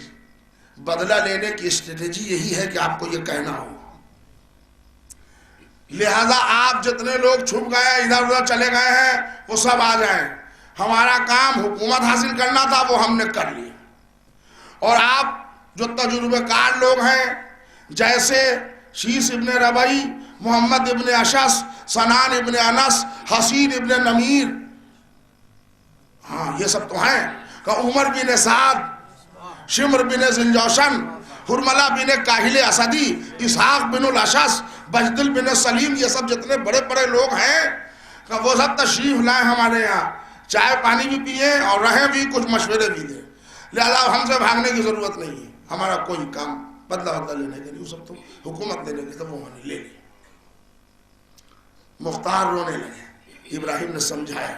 بدلہ لینے کی اسٹریٹجی یہی ہے کہ آپ کو یہ کہنا ہوگا، لہذا آپ جتنے لوگ چھپ گئے ادھر ادھر چلے گئے ہیں وہ سب آ جائیں، ہمارا کام حکومت حاصل کرنا تھا وہ ہم نے کر لیا، اور آپ جو تجربہ کار لوگ ہیں جیسے شیس ابن ربعی، محمد ابن اشعث، سنان ابن انس، حسین ابن نمیر، ہاں یہ سب تو ہیں، کہ عمر بن سعد، شمر بن ذوالجوشن، حرملہ بن کاہل اسدی، اسحاق بن الاشعث، بجدل بن سلیم، یہ سب جتنے بڑے بڑے لوگ ہیں کہ وہ سب تشریف لائیں ہمارے یہاں، چائے پانی بھی پئیں اور رہیں بھی، کچھ مشورے بھی دیں، لہذا ہم سے بھاگنے کی ضرورت نہیں ہے، ہمارا کوئی کام بدلہ لینے کے لیے، وہ سب تو حکومت دینے کے لیے تو وہ ہم نے لے لی۔ مختار رونے لگے۔ ابراہیم نے سمجھایا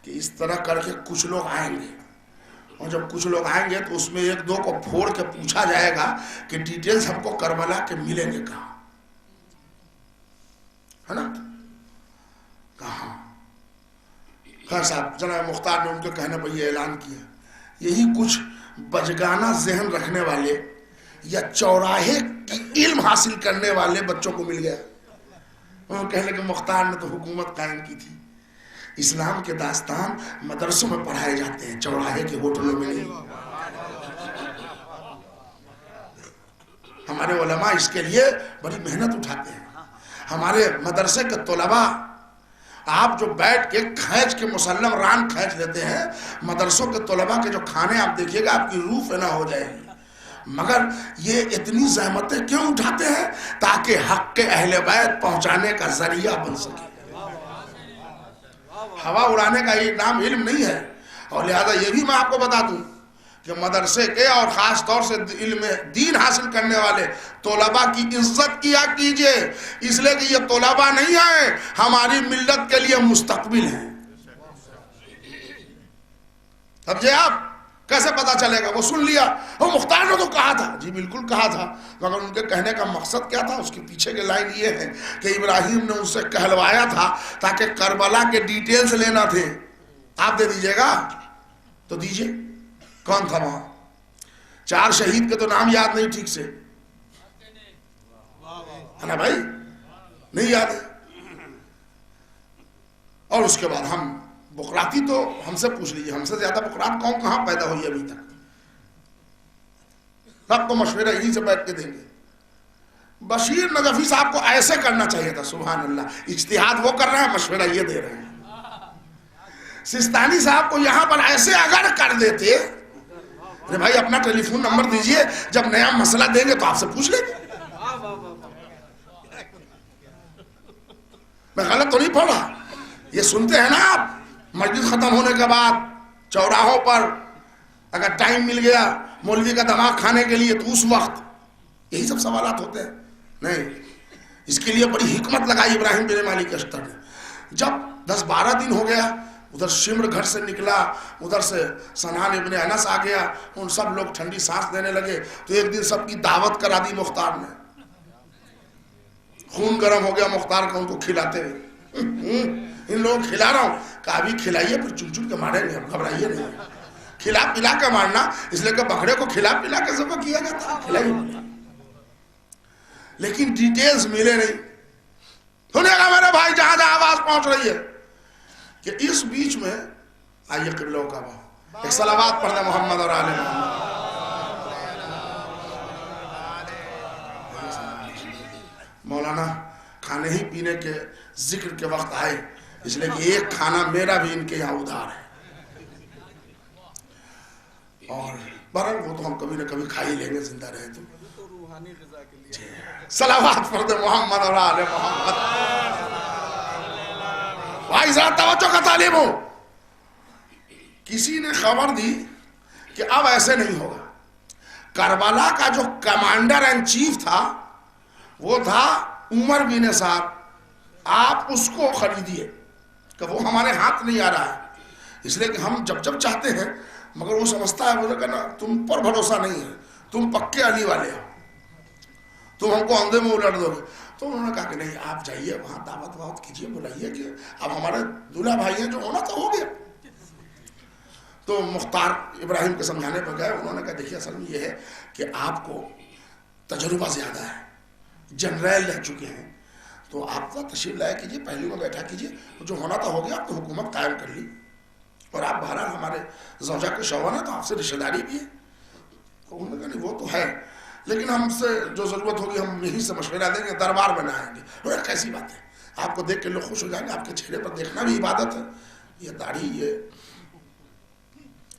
کہ اس طرح کر کے کچھ لوگ آئیں گے، اور جب کچھ لوگ آئیں گے تو اس میں 1-2 کو پھوڑ کے پوچھا جائے گا کہ ڈیٹیلز ہم کو کربلا کے ملیں گے کہاں، ہے نا؟ کہاں؟ خیر صاحب، جناب مختار نے ان کے کہنے پر یہ اعلان کیا۔ یہی کچھ بچگانہ ذہن رکھنے والے یا چوراہے کی علم حاصل کرنے والے بچوں کو مل گیا۔ انہوں کہنے کہ مختار نے تو حکومت قائم کی تھی، اسلام کے داستان مدرسوں میں پڑھائے جاتے ہیں، چوراہے کے ہوٹلوں میں نہیں۔ ہمارے علماء اس کے لیے بڑی محنت اٹھاتے ہیں۔ ہمارے مدرسے کے طلباء، آپ جو بیٹھ کے کھینچ کے مسلم ران کھینچ لیتے ہیں، مدرسوں کے طلباء کے جو کھانے آپ دیکھیے گا آپ کی روح فنا ہو جائے گی، مگر یہ اتنی زحمتیں کیوں اٹھاتے ہیں؟ تاکہ حق کے اہل بیت پہنچانے کا ذریعہ بن سکے۔ ہوا اڑانے کا یہ نام علم نہیں ہے، اور لہذا یہ بھی میں آپ کو بتا دوں کہ مدرسے کے اور خاص طور سے علم دین حاصل کرنے والے طلباء کی عزت کیا کیجئے، اس لیے کہ یہ طلباء نہیں ہیں، ہماری ملت کے لیے مستقبل ہیں۔ اب جی آپ کیسے پتا چلے گا؟ وہ سن لیا، وہ مختار نے تو کہا تھا، جی بالکل کہا تھا، مگر ان کے کہنے کا مقصد کیا تھا؟ اس کے پیچھے کے لائن یہ ہے کہ ابراہیم نے ان سے کہلوایا تھا تاکہ کربلا کے ڈیٹیلز لینا تھے، آپ دے دیجئے گا تو دیجئے۔ کون تھا وہاں؟ 4 شہید کے تو نام یاد نہیں ٹھیک سے، ہے نا بھائی؟ نہیں یاد ہے۔ اور اس کے بعد ہم بقراتی تو ہم سے پوچھ لیجئے، ہم سے زیادہ بقرات قوم کہاں پیدا ہوئی ابھی تک؟ سب کو مشورہ یہیں سے بیٹھ کے دیں گے۔ بشیر نجفی صاحب کو ایسے کرنا چاہیے تھا، سبحان اللہ، اجتہاد وہ کر رہے ہیں، مشورہ یہ دے رہے ہیں۔ سستانی صاحب کو یہاں پر ایسے اگر کر دیتے ارے بھائی اپنا ٹیلی فون نمبر دیجئے، جب نیا مسئلہ دیں گے تو آپ سے پوچھ لیں گے. میں غلط تو نہیں پڑھا؟ یہ سنتے ہیں نا آپ مسجد ختم ہونے کے بعد چوراہوں پر اگر ٹائم مل گیا مولوی کا دماغ کھانے کے لیے تو اس وقت یہی سب سوالات ہوتے ہیں. نہیں، اس کے لیے بڑی حکمت لگائی ابراہیم بن مالک اشتر نے. جب 10-12 دن ہو گیا، ادھر شمر گھر سے نکلا، ادھر سے سنان ابن انس آ گیا، ان سب لوگ ٹھنڈی سانس دینے لگے. تو ایک دن سب کی دعوت کرا دی مختار نے. خون گرم ہو گیا مختار کا ان کو کھلاتے ہوئے. ان لوگوں کو کھلا رہا ہوں، کہا ابھی کھلائیے پھر چن چن کے مارے نہیں، ہم گھبرائیے نہیں. کھلا پلا کے مارنا، اس لیے کہ بکرے کو کھلا پلا کے ذبح کیا گیا تھا، کھلائیے. لیکن ڈیٹیلز ملے نہیں. سنے گا میرے بھائی جہاں جہاں آواز پہنچ رہی ہے کہ اس بیچ میں آئیے قبلوں کا باپ ایک صلوات پڑھ دیں محمد اور آل محمد. مولانا کھانے ہی پینے کے ذکر کے وقت آئے، اس لیے کہ ایک کھانا میرا بھی ان کے یہاں ادھار ہے، اور برحال وہ تو ہم کبھی نہ کبھی کھا ہی لیں گے زندہ رہے تو. صلوات پڑھ دے محمد اور آل محمد. بھائی ذرا توجہ کا طالب ہو. کسی نے خبر دی کہ اب ایسے نہیں ہوگا. کربلا کا جو کمانڈر اینڈ چیف تھا وہ تھا عمر بن سعد. آپ اس کو خریدیے کہ وہ ہمارے ہاتھ نہیں آ رہا ہے، اس لیے کہ ہم جب جب چاہتے ہیں، مگر وہ سمجھتا ہے وہ کہنا تم پر بھروسہ نہیں ہے، تم پکے علی والے ہو، تم ہم کو اندھے میں الٹ دو گے. تو انہوں نے کہا کہ نہیں، آپ جائیے وہاں دعوت کیجیے، بلائیے کہ اب ہمارے دولہا بھائی ہیں، جو ہونا تو ہو گیا. تو مختار ابراہیم کے سمجھانے پر گئے. انہوں نے کہا دیکھیے اصل میں یہ ہے کہ آپ کو تجربہ زیادہ ہے، جنرل رہ چکے ہیں، تو آپ کا تشریف لایا کیجیے، پہلے میں بیٹھا کیجیے، جو ہونا تو ہو گیا، آپ تو حکومت قائم کر لی، اور آپ بہرحال ہمارے زوجہ کے شوہر ہیں تو آپ سے رشتہ داری بھی ہے. تو انہوں نے کہا نہیں وہ تو ہے، لیکن ہم سے جو ضرورت ہوگی ہم یہیں سے مشورہ دیں گے، دربار بنائیں گے. اور کیسی بات ہے، آپ کو دیکھ کے لوگ خوش ہو جائیں گے، آپ کے چہرے پر دیکھنا بھی عبادت ہے. یہ داڑھی، یہ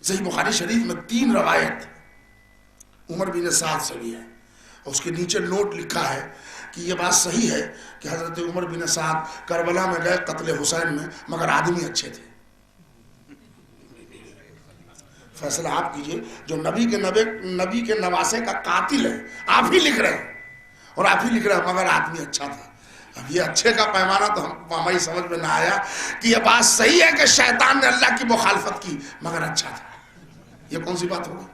صحیح بخاری شریف میں 3 روایت عمر بن سعد سے بھی ہے، اور اس کے نیچے نوٹ لکھا ہے کہ یہ بات صحیح ہے کہ حضرت عمر بن سعد کربلا میں گئے قتل حسین میں، مگر آدمی اچھے تھے. فیصلہ آپ کیجئے، جو نبی کے نواسے کا قاتل ہے، آپ ہی لکھ رہے ہیں، اور آپ ہی لکھ رہے ہیں مگر آدمی اچھا تھا. اب یہ اچھے کا پیمانہ تو ہماری سمجھ میں نہ آیا کہ یہ بات صحیح ہے کہ شیطان نے اللہ کی مخالفت کی مگر اچھا تھا. یہ کون سی بات ہوگی؟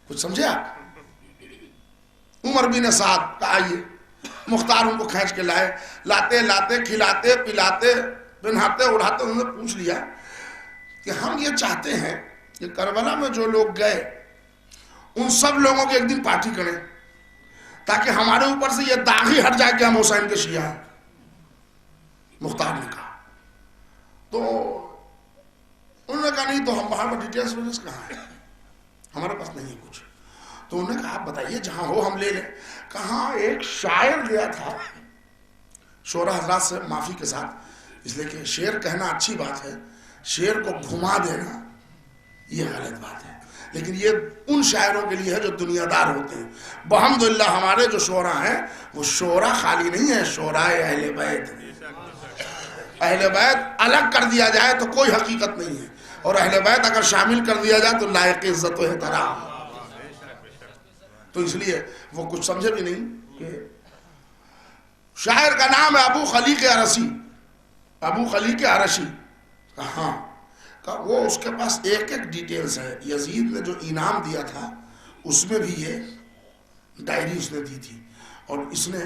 کچھ سمجھے آپ؟ عمر بن سعد آئیے، مختار ان کو کھینچ کے لائے، لاتے کھلاتے پلاتے پہناتے اڑاتے. انہوں نے پوچھ لیا کہ ہم یہ چاہتے ہیں کہ کربلا میں جو لوگ گئے ان سب لوگوں کی ایک دن پارٹی کریں تاکہ ہمارے اوپر سے یہ داغ ہی ہٹ جائے کہ ہم حسین کے شیعہ ہیں. مختار نے کہا. تو انہوں نے کہا نہیں، تو ہم وہاں پر ڈیٹیلز کہاں ہیں، ہمارے پاس نہیں ہے کچھ. تو انہوں نے کہا آپ بتائیے جہاں ہو ہم لے لیں. کہاں ایک شاعر گیا تھا، شعرا حضرات سے معافی کے ساتھ، اس لیے کہ شعر کہنا اچھی بات ہے، شعر کو گھما دینا یہ غلط بات ہے، لیکن یہ ان شاعروں کے لیے ہے جو دنیا دار ہوتے ہیں. بحمدللہ ہمارے جو شعرا ہیں وہ شعرا خالی نہیں ہے، شعرائے اہل بیت. اہل بیت الگ کر دیا جائے تو کوئی حقیقت نہیں ہے، اور اہل بیت اگر شامل کر دیا جائے تو لائق عزت و احترام. تو اس لیے وہ کچھ سمجھے بھی نہیں کہ شاعر کا نام ہے ابو خلیق عرشی. ابو خلیق عرشی کہاں کہ وہ اس کے پاس ایک ڈیٹیلز ہے. یزید نے جو انعام دیا تھا اس میں بھی یہ ڈائری اس نے دی تھی، اور اس نے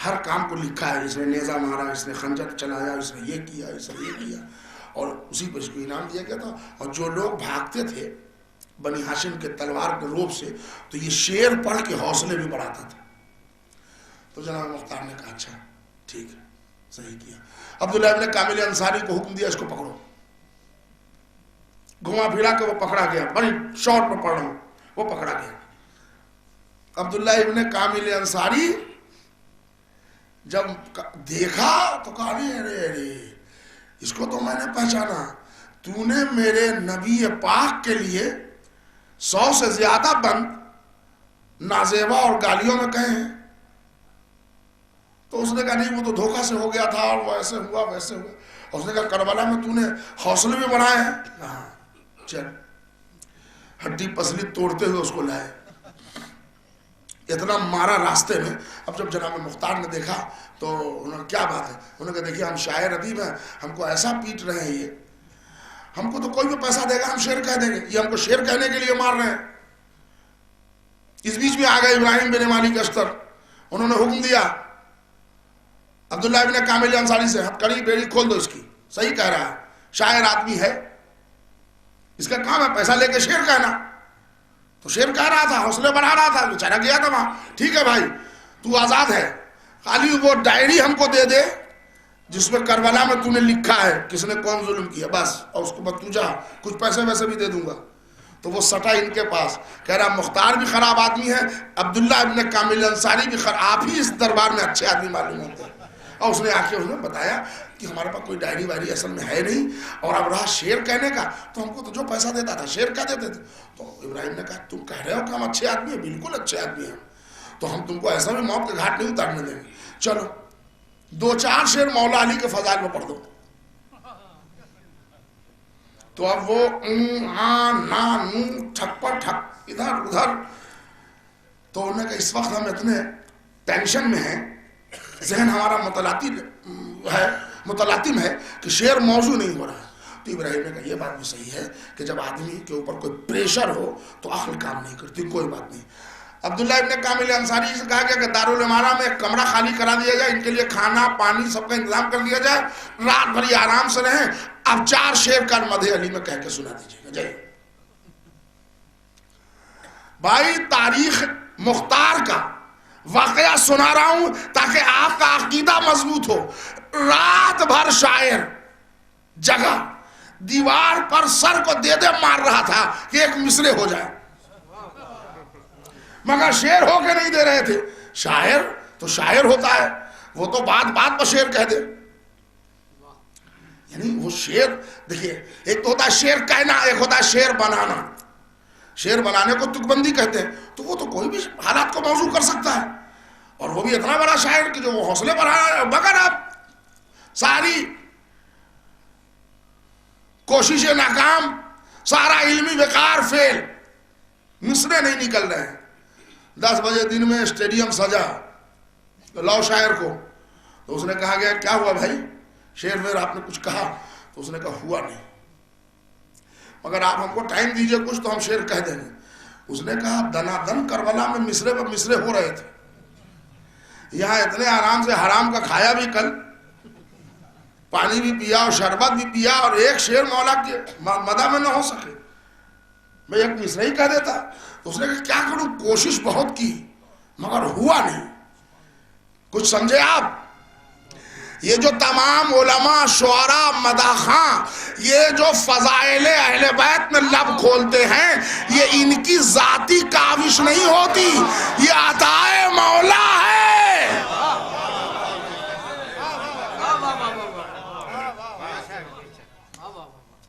ہر کام کو لکھا ہے. اس نے نیزہ مارا، اس نے خنجر چلایا، اس نے یہ کیا، اس نے یہ کیا، اور اسی پر اس کو انعام دیا گیا تھا. اور جو لوگ بھاگتے تھے بنی ہاشم کے تلوار کے روب سے تو یہ شعر پڑھ کے حوصلے بھی بڑھاتا تھا. تو جناب مختار نے کہا اچھا ٹھیک ہے، صحیح کیا. عبداللہ ابن کامل انصاری کو حکم دیا اس کو پکڑو. گھما پھرا کے وہ پکڑا گیا، بڑی شارٹ میں پڑھ رہا ہوں، وہ پکڑا گیا. عبداللہ ابن کامل انصاری جب دیکھا تو کہا ارے اس کو تو میں نے پہچانا، تو نے میرے نبی پاک کے لیے 100 سے زیادہ بند نازیبا اور گالیوں میں کہے ہیں. تو اس نے کہا نہیں وہ تو دھوکہ سے ہو گیا تھا اور وہ ایسے ہوا ویسے ہوا. اس نے کہا کربلا میں تو نے حوصلے بھی بڑھائے ہیں. ہاں چل. ہڈی پسلی توڑتے ہوئے اس کو لائے, اتنا مارا راستے میں. اب جب جناب مختار نے دیکھا تو انہوں نے کیا بات ہے, انہوں نے کہا دیکھیے ہم شاعر ادیب ہیں, ہم کو ایسا پیٹ رہے ہیں, یہ ہم کو تو کوئی بھی پیسہ دے گا ہم شعر کہہ دیں گے, یہ ہم کو شعر کہنے کے لیے مار رہے ہیں. اس بیچ میں آ گئے ابراہیم بن مالک اشتر, انہوں نے حکم دیا عبداللہ ابن کامل انصاری سے, ہتھکڑی بیڑی کھول دو اس کی, صحیح کہہ رہا ہے, شاعر آدمی ہے, اس کا کام ہے پیسہ لے کے شعر کہنا. تو شعر کہہ رہا تھا, حوصلے بڑھا رہا تھا, بیچارہ گیا تھا وہاں. ٹھیک ہے بھائی تو آزاد ہے, خالی وہ ڈائری ہم کو دے دے جس میں کربلا میں تو نے لکھا ہے کس نے کون ظلم کیا, بس, اور اس کو بعد تو جا, کچھ پیسے ویسے بھی دے دوں گا. تو وہ سٹا ان کے پاس, کہہ رہا مختار بھی خراب آدمی ہے, عبداللہ ابن کامل انصاری بھی خراب, آپ ہی اس دربار میں اچھے آدمی معلوم ہوتے ہیں. اور اس نے آ کے اس نے بتایا کہ ہمارے پاس کوئی ڈائری وائری اصل میں ہے نہیں, اور اب رہا شعر کہنے کا تو ہم کو تو جو پیسہ دیتا تھا شعر کہہ دیتے تھے. تو ابراہیم نے کہا تم کہہ رہے ہو کہ ہم اچھے آدمی ہیں, بالکل اچھے آدمی ہیں, تو ہم تم کو ایسا بھی موت کے گھاٹ نہیں اتارنے دیں گے. چلو 2-4 شعر مولا علی کے فضائل میں پڑھ دو. تو اب وہ ٹھک پر ٹھک ادھر ادھر. تو انہوں نے کہا اس وقت ہم اتنے ٹینشن میں ہیں, ذہن ہمارا متلاطم ہے کہ شعر موضوع نہیں ہو رہا. تو ابراہیم نے کہا یہ بات بھی صحیح ہے کہ جب آدمی کے اوپر کوئی پریشر ہو تو عقل کام نہیں کرتی, کوئی بات نہیں. عبداللہ ابن کامل انصاری سے کہا گیا کہ دارالامارہ میں ایک کمرہ خالی کرا دیا جائے, ان کے لیے کھانا پانی سب کا انتظام کر دیا جائے, رات بھری آرام سے رہیں, اب 4 شعر کا مدح علی میں کہہ کے سنا دیجیے گا. جائیے بھائی, تاریخ مختار کا واقعہ سنا رہا ہوں تاکہ آپ کا عقیدہ مضبوط ہو. رات بھر شاعر جگہ دیوار پر سر کو دے دے مار رہا تھا کہ ایک مصرے ہو جائے, مگر شعر ہو کے نہیں دے رہے تھے. شاعر تو شاعر ہوتا ہے, وہ تو بات پر شعر کہہ دے. یعنی وہ شعر دیکھیے, ایک تو ہوتا ہے شعر کہنا, ایک ہوتا ہے شعر بنانا. شعر بنانے کو تک بندی کہتے ہیں, تو وہ تو کوئی بھی حالات کو موضوع کر سکتا ہے, اور وہ بھی اتنا بڑا شاعر کہ جو وہ حوصلے بڑھا رہا ہے. مگر اب ساری کوششیں ناکام, سارا علمی بیکار, فیل, مصرے نہیں نکل رہے ہیں. 10 بجے دن میں اسٹیڈیم سجا, لاؤ شاعر کو. تو اس نے کہا گیا کیا ہوا بھائی, شعر ویر آپ نے کچھ کہا؟ تو اس نے کہا ہوا نہیں, مگر آپ ہم کو ٹائم دیجئے کچھ تو ہم شعر کہہ دیں گے. اس نے کہا دنا دن کربلا میں مصرے پر مصرے ہو رہے تھے, یہاں اتنے آرام سے حرام کا کھایا بھی, کل پانی بھی پیا اور شربت بھی پیا, اور ایک شعر مولا کے مدح میں نہ ہو سکے, میں ایک مصرے ہی کہہ دیتا. تو اس نے کہا کیا کروں, کوشش بہت کی مگر ہوا نہیں. کچھ سمجھے آپ؟ یہ جو تمام علماء شعراء مداحاں یہ جو فضائل اہل بیت میں لب کھولتے ہیں, یہ ان کی ذاتی کاوش نہیں ہوتی, یہ عطائے مولا ہے.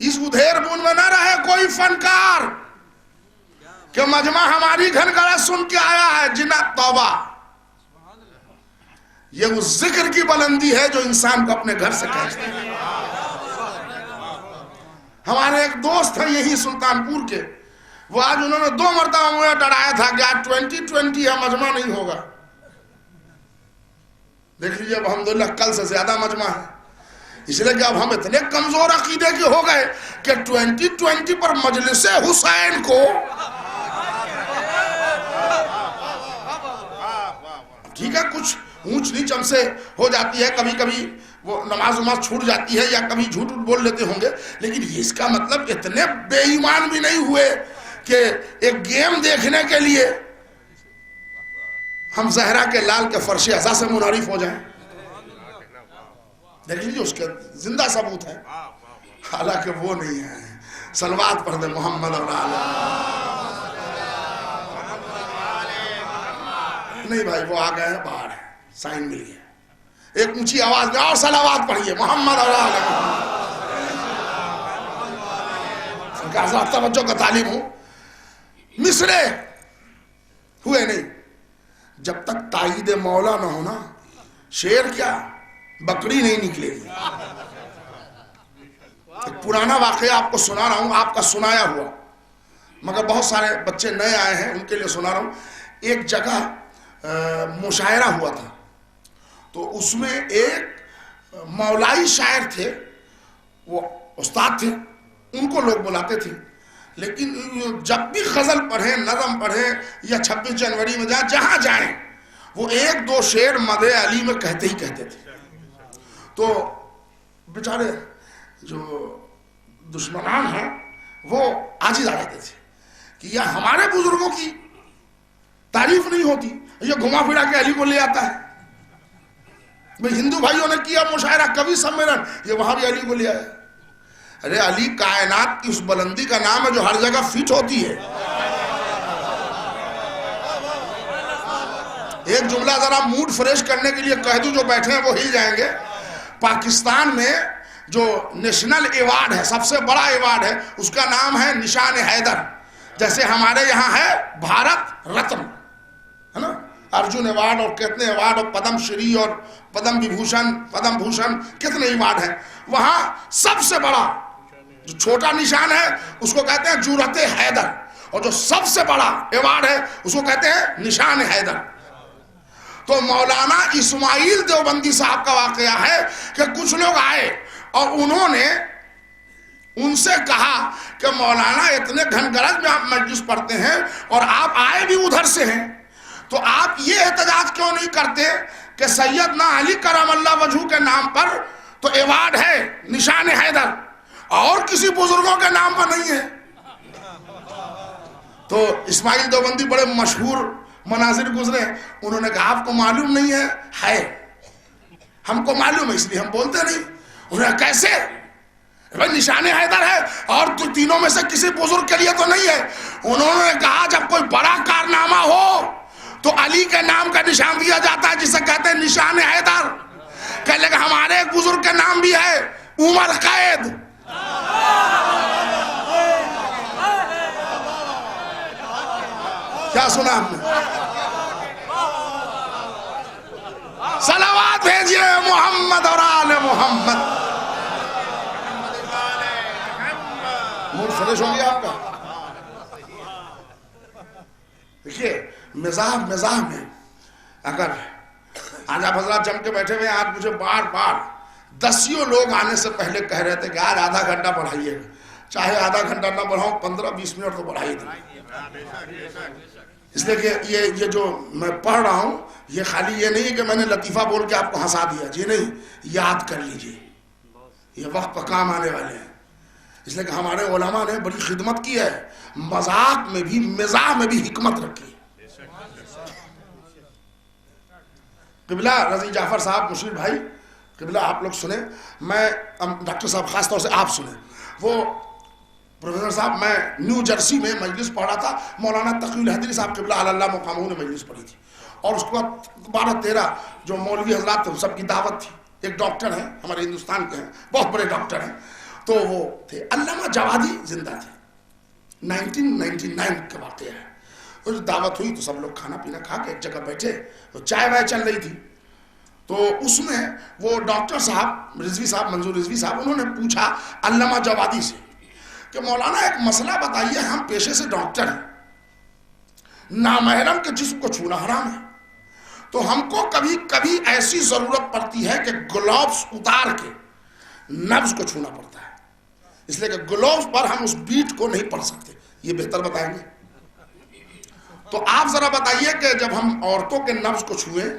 اس ادھیر بون میں نہ رہے کوئی فنکار کہ مجمع ہماری گھن گرہ سن کے آیا ہے. جنت توبہ, یہ اس ذکر کی بلندی ہے جو انسان کو اپنے گھر سے کھینچتا ہے. ہمارے ایک دوست ہیں یہی سلطان پور کے, وہ آج انہوں نے 2 مرتبہ مجھے ڈرایا تھا کہ آج 2020 ہے, مجمع نہیں ہوگا. دیکھ لیجئے اب الحمدللہ کل سے زیادہ مجمع ہے, اس لیے کہ اب ہم اتنے کمزور عقیدے کے ہو گئے کہ 2020 پر مجلس حسین کو ٹھیک ہے کچھ اونچ نیچ ہم سے ہو جاتی ہے, کبھی کبھی وہ نماز چھوٹ جاتی ہے یا کبھی جھوٹ بول لیتے ہوں گے, لیکن اس کا مطلب اتنے بے ایمان بھی نہیں ہوئے کہ ایک گیم دیکھنے کے لیے ہم زہرا کے لال کے فرش عزا سے منحرف ہو جائیں. دیکھ لیجیے اس کے زندہ ثبوت ہے, حالانکہ وہ نہیں ہے. صلوات پڑھ دے محمد اور نہیں بھائی, وہ آ گئے ہیں باہر, سائن مل گیا. ایک اونچی آواز میں اور صلوات پڑھیے محمد اور توجہ کا طالب ہوں. مصرے ہوئے نہیں. جب تک تائید مولا نہ ہونا شیر کیا بکری نہیں نکلے گی. ایک پرانا واقعہ آپ کو سنا رہا ہوں, آپ کا سنایا ہوا, مگر بہت سارے بچے نئے آئے ہیں ان کے لیے سنا رہا ہوں. ایک جگہ مشاعرہ ہوا تھا, تو اس میں ایک مولائی شاعر تھے, وہ استاد تھے, ان کو لوگ بلاتے تھے, لیکن جب بھی غزل پڑھیں, نظم پڑھیں یا 26 جنوری میں جہاں جائیں وہ ایک دو شعر مدح علی میں کہتے ہی کہتے تھے. تو بیچارے جو دشمنان ہیں وہ عاجز آ جاتے تھے کہ یہ ہمارے بزرگوں کی تعریف نہیں ہوتی, یہ گھما پھرا کے علی کو لے آتا ہے. ہندو بھائیوں نے کیا مشاعرہ کبھی سمیلن, یہ وہاں بھی علی کو لے آیا. ارے علی کائنات کی اس بلندی کا نام ہے جو ہر جگہ فٹ ہوتی ہے. ایک جملہ ذرا موڈ فریش کرنے کے لیے کہہ دوں, جو بیٹھے ہیں وہ ہل جائیں گے. پاکستان میں جو نیشنل ایوارڈ ہے, سب سے بڑا ایوارڈ ہے, اس کا نام ہے نشان حیدر. جیسے ہمارے یہاں ہے بھارت رتن, ہے نا, ارجن ایوارڈ اور کتنے ایوارڈ, اور پدم شری اور پدم وبھوشن, پدم بھوشن, کتنے ایوارڈ ہیں. وہاں سب سے بڑا جو چھوٹا نشان ہے اس کو کہتے ہیں جرأت حیدر, اور جو سب سے بڑا ایوارڈ ہے اس کو کہتے ہیں نشان حیدر. تو مولانا اسماعیل دیوبندی صاحب کا واقعہ ہے کہ کچھ لوگ آئے اور انہوں نے ان سے کہا کہ مولانا اتنے گھن گرج میں آپ مجلس پڑھتے ہیں اور آپ آئے بھی ادھر سے ہیں, تو آپ یہ احتجاج کیوں نہیں کرتے کہ سیدنا علی کرم اللہ وجہہ کے نام پر تو ایوارڈ ہے نشان حیدر, اور کسی بزرگوں کے نام پر نہیں ہے. تو اسماعیل دیوبندی بڑے مشہور مناظر گزرے, انہوں نے کہا آپ کو معلوم نہیں ہے, ہم کو معلوم ہے اس لیے ہم بولتے نہیں. انہوں نے کیسے, بھائی نشان حیدر ہے اور تو تینوں میں سے کسی بزرگ کے لیے تو نہیں ہے. انہوں نے کہا جب کوئی بڑا کارنامہ ہو تو علی کے نام کا نشان دیا جاتا ہے جسے کہتے ہیں نشان حیدر. کہ لگا ہمارے ایک بزرگ کا نام بھی ہے عمر قید. کیا سنا آپ نے؟ صلوات بھیجئے محمد اور آل محمد. موڈ فریش ہو گیا آپ کا؟ دیکھیے مزاح میں اگر آج آپ حضرات جم کے بیٹھے ہوئے, آج مجھے بار بار دسیوں لوگ آنے سے پہلے کہہ رہے تھے کہ آج آدھا گھنٹہ پڑھائیے, چاہے آدھا گھنٹہ نہ پڑھاؤں 15-20 منٹ تو پڑھائی دیں. اس لیے کہ یہ جو میں پڑھ رہا ہوں یہ خالی یہ نہیں کہ میں نے لطیفہ بول کے آپ کو ہنسا دیا, جی نہیں, یاد کر لیجئے یہ وقت پر کام آنے والے ہیں. اس لیے کہ ہمارے علماء نے بڑی خدمت کی ہے, مذاق میں بھی مزاح میں بھی حکمت رکھی. قبلہ رضی جعفر صاحب, مشیر بھائی قبلہ, آپ لوگ سنیں, میں ڈاکٹر صاحب خاص طور سے آپ سنیں. وہ پروفیسر صاحب, میں نیو جرسی میں مجلس پڑھا تھا, مولانا تقی الحیدری صاحب قبلہ اللہ مقامہ نے مجلس پڑھی تھی, اور اس کے بعد 12-13 جو مولوی حضرات تھے سب کی دعوت تھی. ایک ڈاکٹر ہیں ہمارے ہندوستان کے ہیں, بہت بڑے ڈاکٹر ہیں, تو وہ تھے علامہ جوادی زندہ تھے, 1999 کا واقعہ ہے. اور دعوت ہوئی تو سب لوگ کھانا پینا کھا کے ایک جگہ بیٹھے, تو چائے وائے چل رہی تھی. تو اس میں وہ ڈاکٹر صاحب رضوی صاحب, منظور رضوی صاحب, انہوں نے پوچھا علامہ جوادی سے کہ مولانا ایک مسئلہ بتائیے, ہم پیشے سے ڈاکٹر ہیں, نامحرم کے جسم کو چھونا حرام ہے, تو ہم کو کبھی کبھی ایسی ضرورت پڑتی ہے کہ گلوبس اتار کے نبض کو چھونا پڑتا ہے, اس لیے کہ گلوبس پر ہم اس بیٹ کو نہیں پڑھ سکتے. یہ بہتر بتائیں گے. تو آپ ذرا بتائیے کہ جب ہم عورتوں کے نبض کو چھوئیں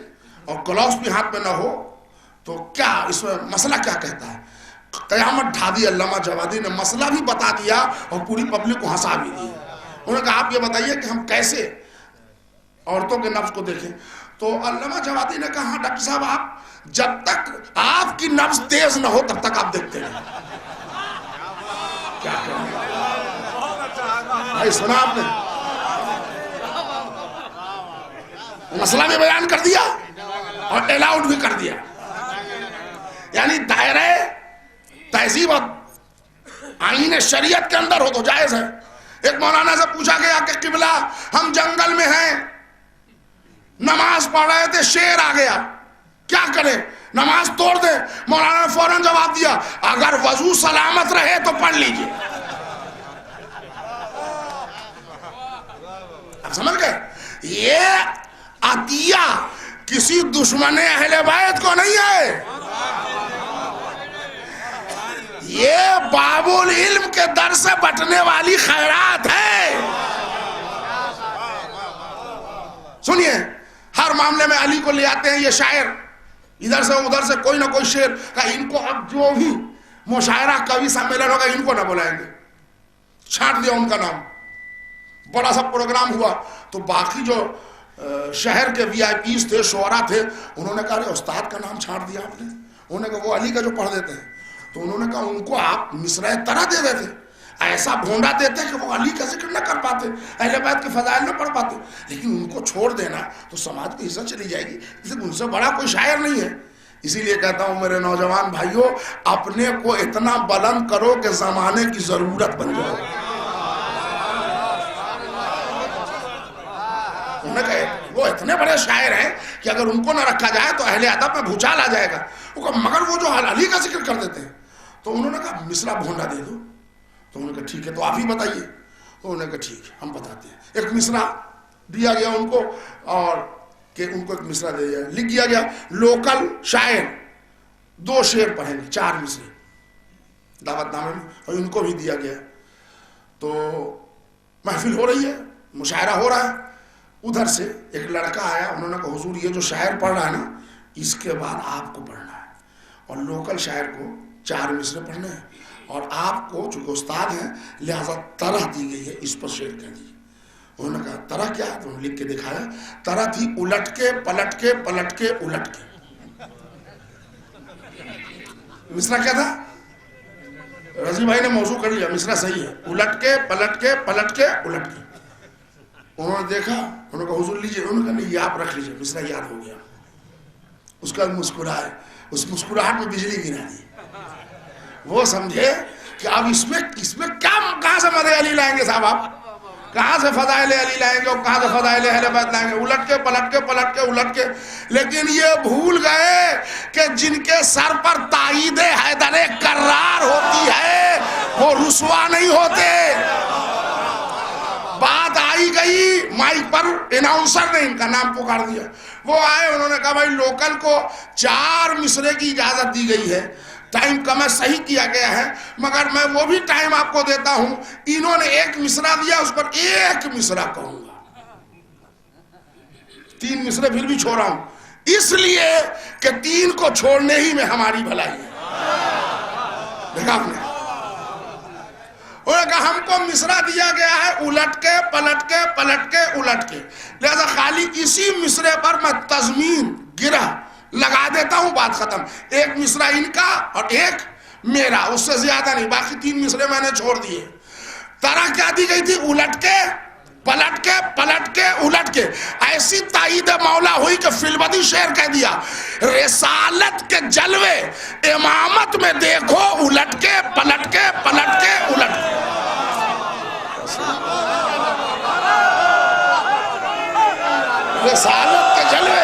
اور گلوبس بھی ہاتھ میں نہ ہو تو کیا اس میں مسئلہ کیا کہتا ہے؟ قیامت ڈھا دی. علامہ جوادی نے مسئلہ بھی بتا دیا اور پوری پبلک کو ہنسا بھی دیا. انہوں نے کہا آپ یہ بتائیے کہ ہم کیسے عورتوں کے نبض کو دیکھیں. تو علامہ جوادی نے کہا ہاں ڈاکٹر صاحب, آپ جب تک آپ کی نبض تیز نہ ہو تب تک آپ دیکھتے ہیں. کیا بھائی سنا آپ نے؟ مسئلہ بھی بیان کر دیا اور الاؤڈ بھی کر دیا. یعنی دائرہ تہذیب اور آئین شریعت کے اندر ہو تو جائز ہے, ایک مولانا سے پوچھا گیا کہ قبلہ ہم جنگل میں ہیں، نماز پڑھ رہے تھے، شیر آ گیا، کیا کریں؟ نماز توڑ دیں؟ مولانا نے فوراً جواب دیا اگر وضو سلامت رہے تو پڑھ لیجئے۔ آپ سمجھ گئے؟ یہ عطیہ کسی دشمن اہل بیت کو نہیں ہے، یہ باب العلم کے در سے بٹنے والی خیرات ہے۔ سنیے، ہر معاملے میں علی کو لے آتے ہیں یہ شاعر، ادھر سے ادھر سے کوئی نہ کوئی شعر کہ ان کو اب جو بھی مشاعرہ کبھی سمیلن ہوگا ان کو نہ بلائیں گے، چھانٹ دیا ان کا نام۔ بڑا سا پروگرام ہوا تو باقی جو شہر کے وی آئی پیز تھے، شعراء تھے، انہوں نے کہا ارے استاد کا نام چھانٹ دیا آپ نے۔ انہوں نے کہا وہ علی کا جو پڑھ دیتے ہیں، تو انہوں نے کہا ان کو آپ مصرع طرح دے دیتے، ایسا بھونڈا دیتے کہ وہ علی کا ذکر نہ کر پاتے، اہل بیت کے فضائل نہ پڑھ پاتے، لیکن ان کو چھوڑ دینا تو سماج کی عزت چلی جائے گی، لیکن ان سے بڑا کوئی شاعر نہیں ہے۔ اسی لیے کہتا ہوں میرے نوجوان بھائیوں، اپنے کو اتنا بلند کرو کہ زمانے کی ضرورت بن جاؤ۔ انہوں نے کہا وہ اتنے بڑے شاعر ہیں کہ اگر ان کو نہ رکھا جائے تو اہل ادب میں بھوچال آ جائے گا، مگر وہ جو علی کا ذکر کر دیتے ہیں۔ تو انہوں نے کہا مصرع بھونڈا دے دو، تو انہوں نے کہا ٹھیک ہے، تو آپ ہی بتائیے۔ تو انہوں نے کہا ٹھیک ہے ہم بتاتے ہیں۔ ایک مصرع دیا گیا ان کو، اور کہ ان کو ایک مصرع دے دیا، لکھ دیا گیا لوکل شاعر 2 شعر پڑھیں گے، 4 مصرے دعوت نامے میں، اور ان کو بھی دیا گیا۔ تو محفل ہو رہی ہے، مشاعرہ ہو رہا ہے، ادھر سے ایک لڑکا آیا، انہوں نے کہا حضور یہ جو شاعر پڑھ رہا ہے نا اس کے بعد آپ کو پڑھنا ہے، اور لوکل شاعر کو 4 مصرے پڑھنے ہیں، اور آپ کو چونکہ استاد ہیں لہذا طرح دی گئی ہے، اس پر شعر کہہ دیجیے۔ انہوں نے کہا طرح کیا ہے؟ تو انہوں نے لکھ کے دکھایا، طرح تھی الٹ کے پلٹ کے پلٹ کے الٹ کے۔ مصرع کیا تھا؟ رضی بھائی نے موضوع کر لیا، مصرع صحیح ہے، الٹ کے پلٹ کے پلٹ کے الٹ کے۔ انہوں نے دیکھا، انہوں نے کہا حضور لیجئے، انہوں نے کہا نہیں یہ آپ رکھ لیجئے، مصرع یاد ہو گیا۔ اس کا مسکرائے، اس مسکراہٹ میں بجلی گرا دی۔ وہ سمجھے کہ اب اس میں کہاں سے مدح علی لائیں گے صاحب، آپ کہاں سے فضائل علی لائیں گے اور کہاں سے فضائل اہل بیت لائیں گے؟ الٹ کے پلٹ کے پلٹ کے الٹ کے۔ لیکن یہ بھول گئے کہ جن کے سر پر تائید حیدر کرار ہوتی ہے وہ رسوا نہیں ہوتے۔ بات آئی گئی مائک پر، اناؤنسر نے ان کا نام پکار دیا، وہ آئے، انہوں نے کہا بھائی لوکل کو 4 مصرے کی اجازت دی گئی ہے، ٹائم کم ہے، صحیح کیا گیا ہے، مگر میں وہ بھی ٹائم آپ کو دیتا ہوں، انہوں نے 1 مصرع دیا، اس پر 1 مصرع کہوں گا، 3 مصرے پھر بھی چھوڑا ہوں، اس لیے کہ 3 کو چھوڑنے ہی میں ہماری بھلائی ہے۔ دیکھا آپ نے؟ انہوں نے کہا ہم کو مصرع دیا گیا ہے الٹ کے پلٹ کے پلٹ کے الٹ کے، لہذا خالی اسی مصرے پر میں تضمین گرہ لگا دیتا ہوں، بات ختم۔ 1 مصرع ان کا اور 1 میرا، اس سے زیادہ نہیں، باقی 3 مصرے میں نے چھوڑ دیے۔ طرح کیا دی گئی تھی؟ الٹ کے پلٹ کے پلٹ کے الٹ کے۔ ایسی تائید مولا ہوئی کہ فی البدی شعر کہہ دیا، رسالت کے جلوے امامت میں دیکھو الٹ کے پلٹ کے پلٹ کے الٹ کے۔ رسالت کے جلوے،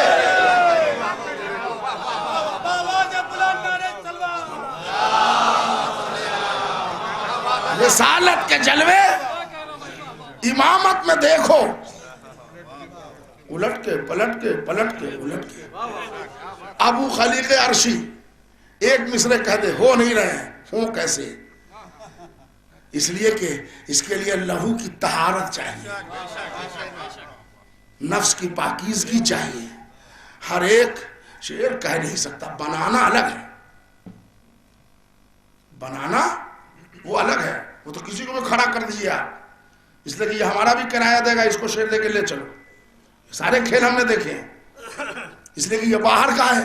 رسالت کے جلوے امامت میں دیکھو الٹ کے پلٹ کے پلٹ کے الٹ کے۔ ابو خلیق عرشی 1 مصرے کہتے ہو نہیں رہے ہیں، ہوں کیسے؟ اس لیے کہ اس کے لیے لہو کی طہارت چاہیے، نفس کی پاکیزگی چاہیے، ہر ایک شعر کہہ نہیں سکتا، بنانا الگ ہے، بنانا وہ الگ ہے، وہ تو کسی کو بھی کھڑا کر دیجیے آپ، اس لیے کہ یہ ہمارا بھی کرایہ دے گا، اس کو شعر دے کے لے چلو، سارے کھیل ہم نے دیکھے ہیں، اس لیے کہ یہ باہر کا ہے،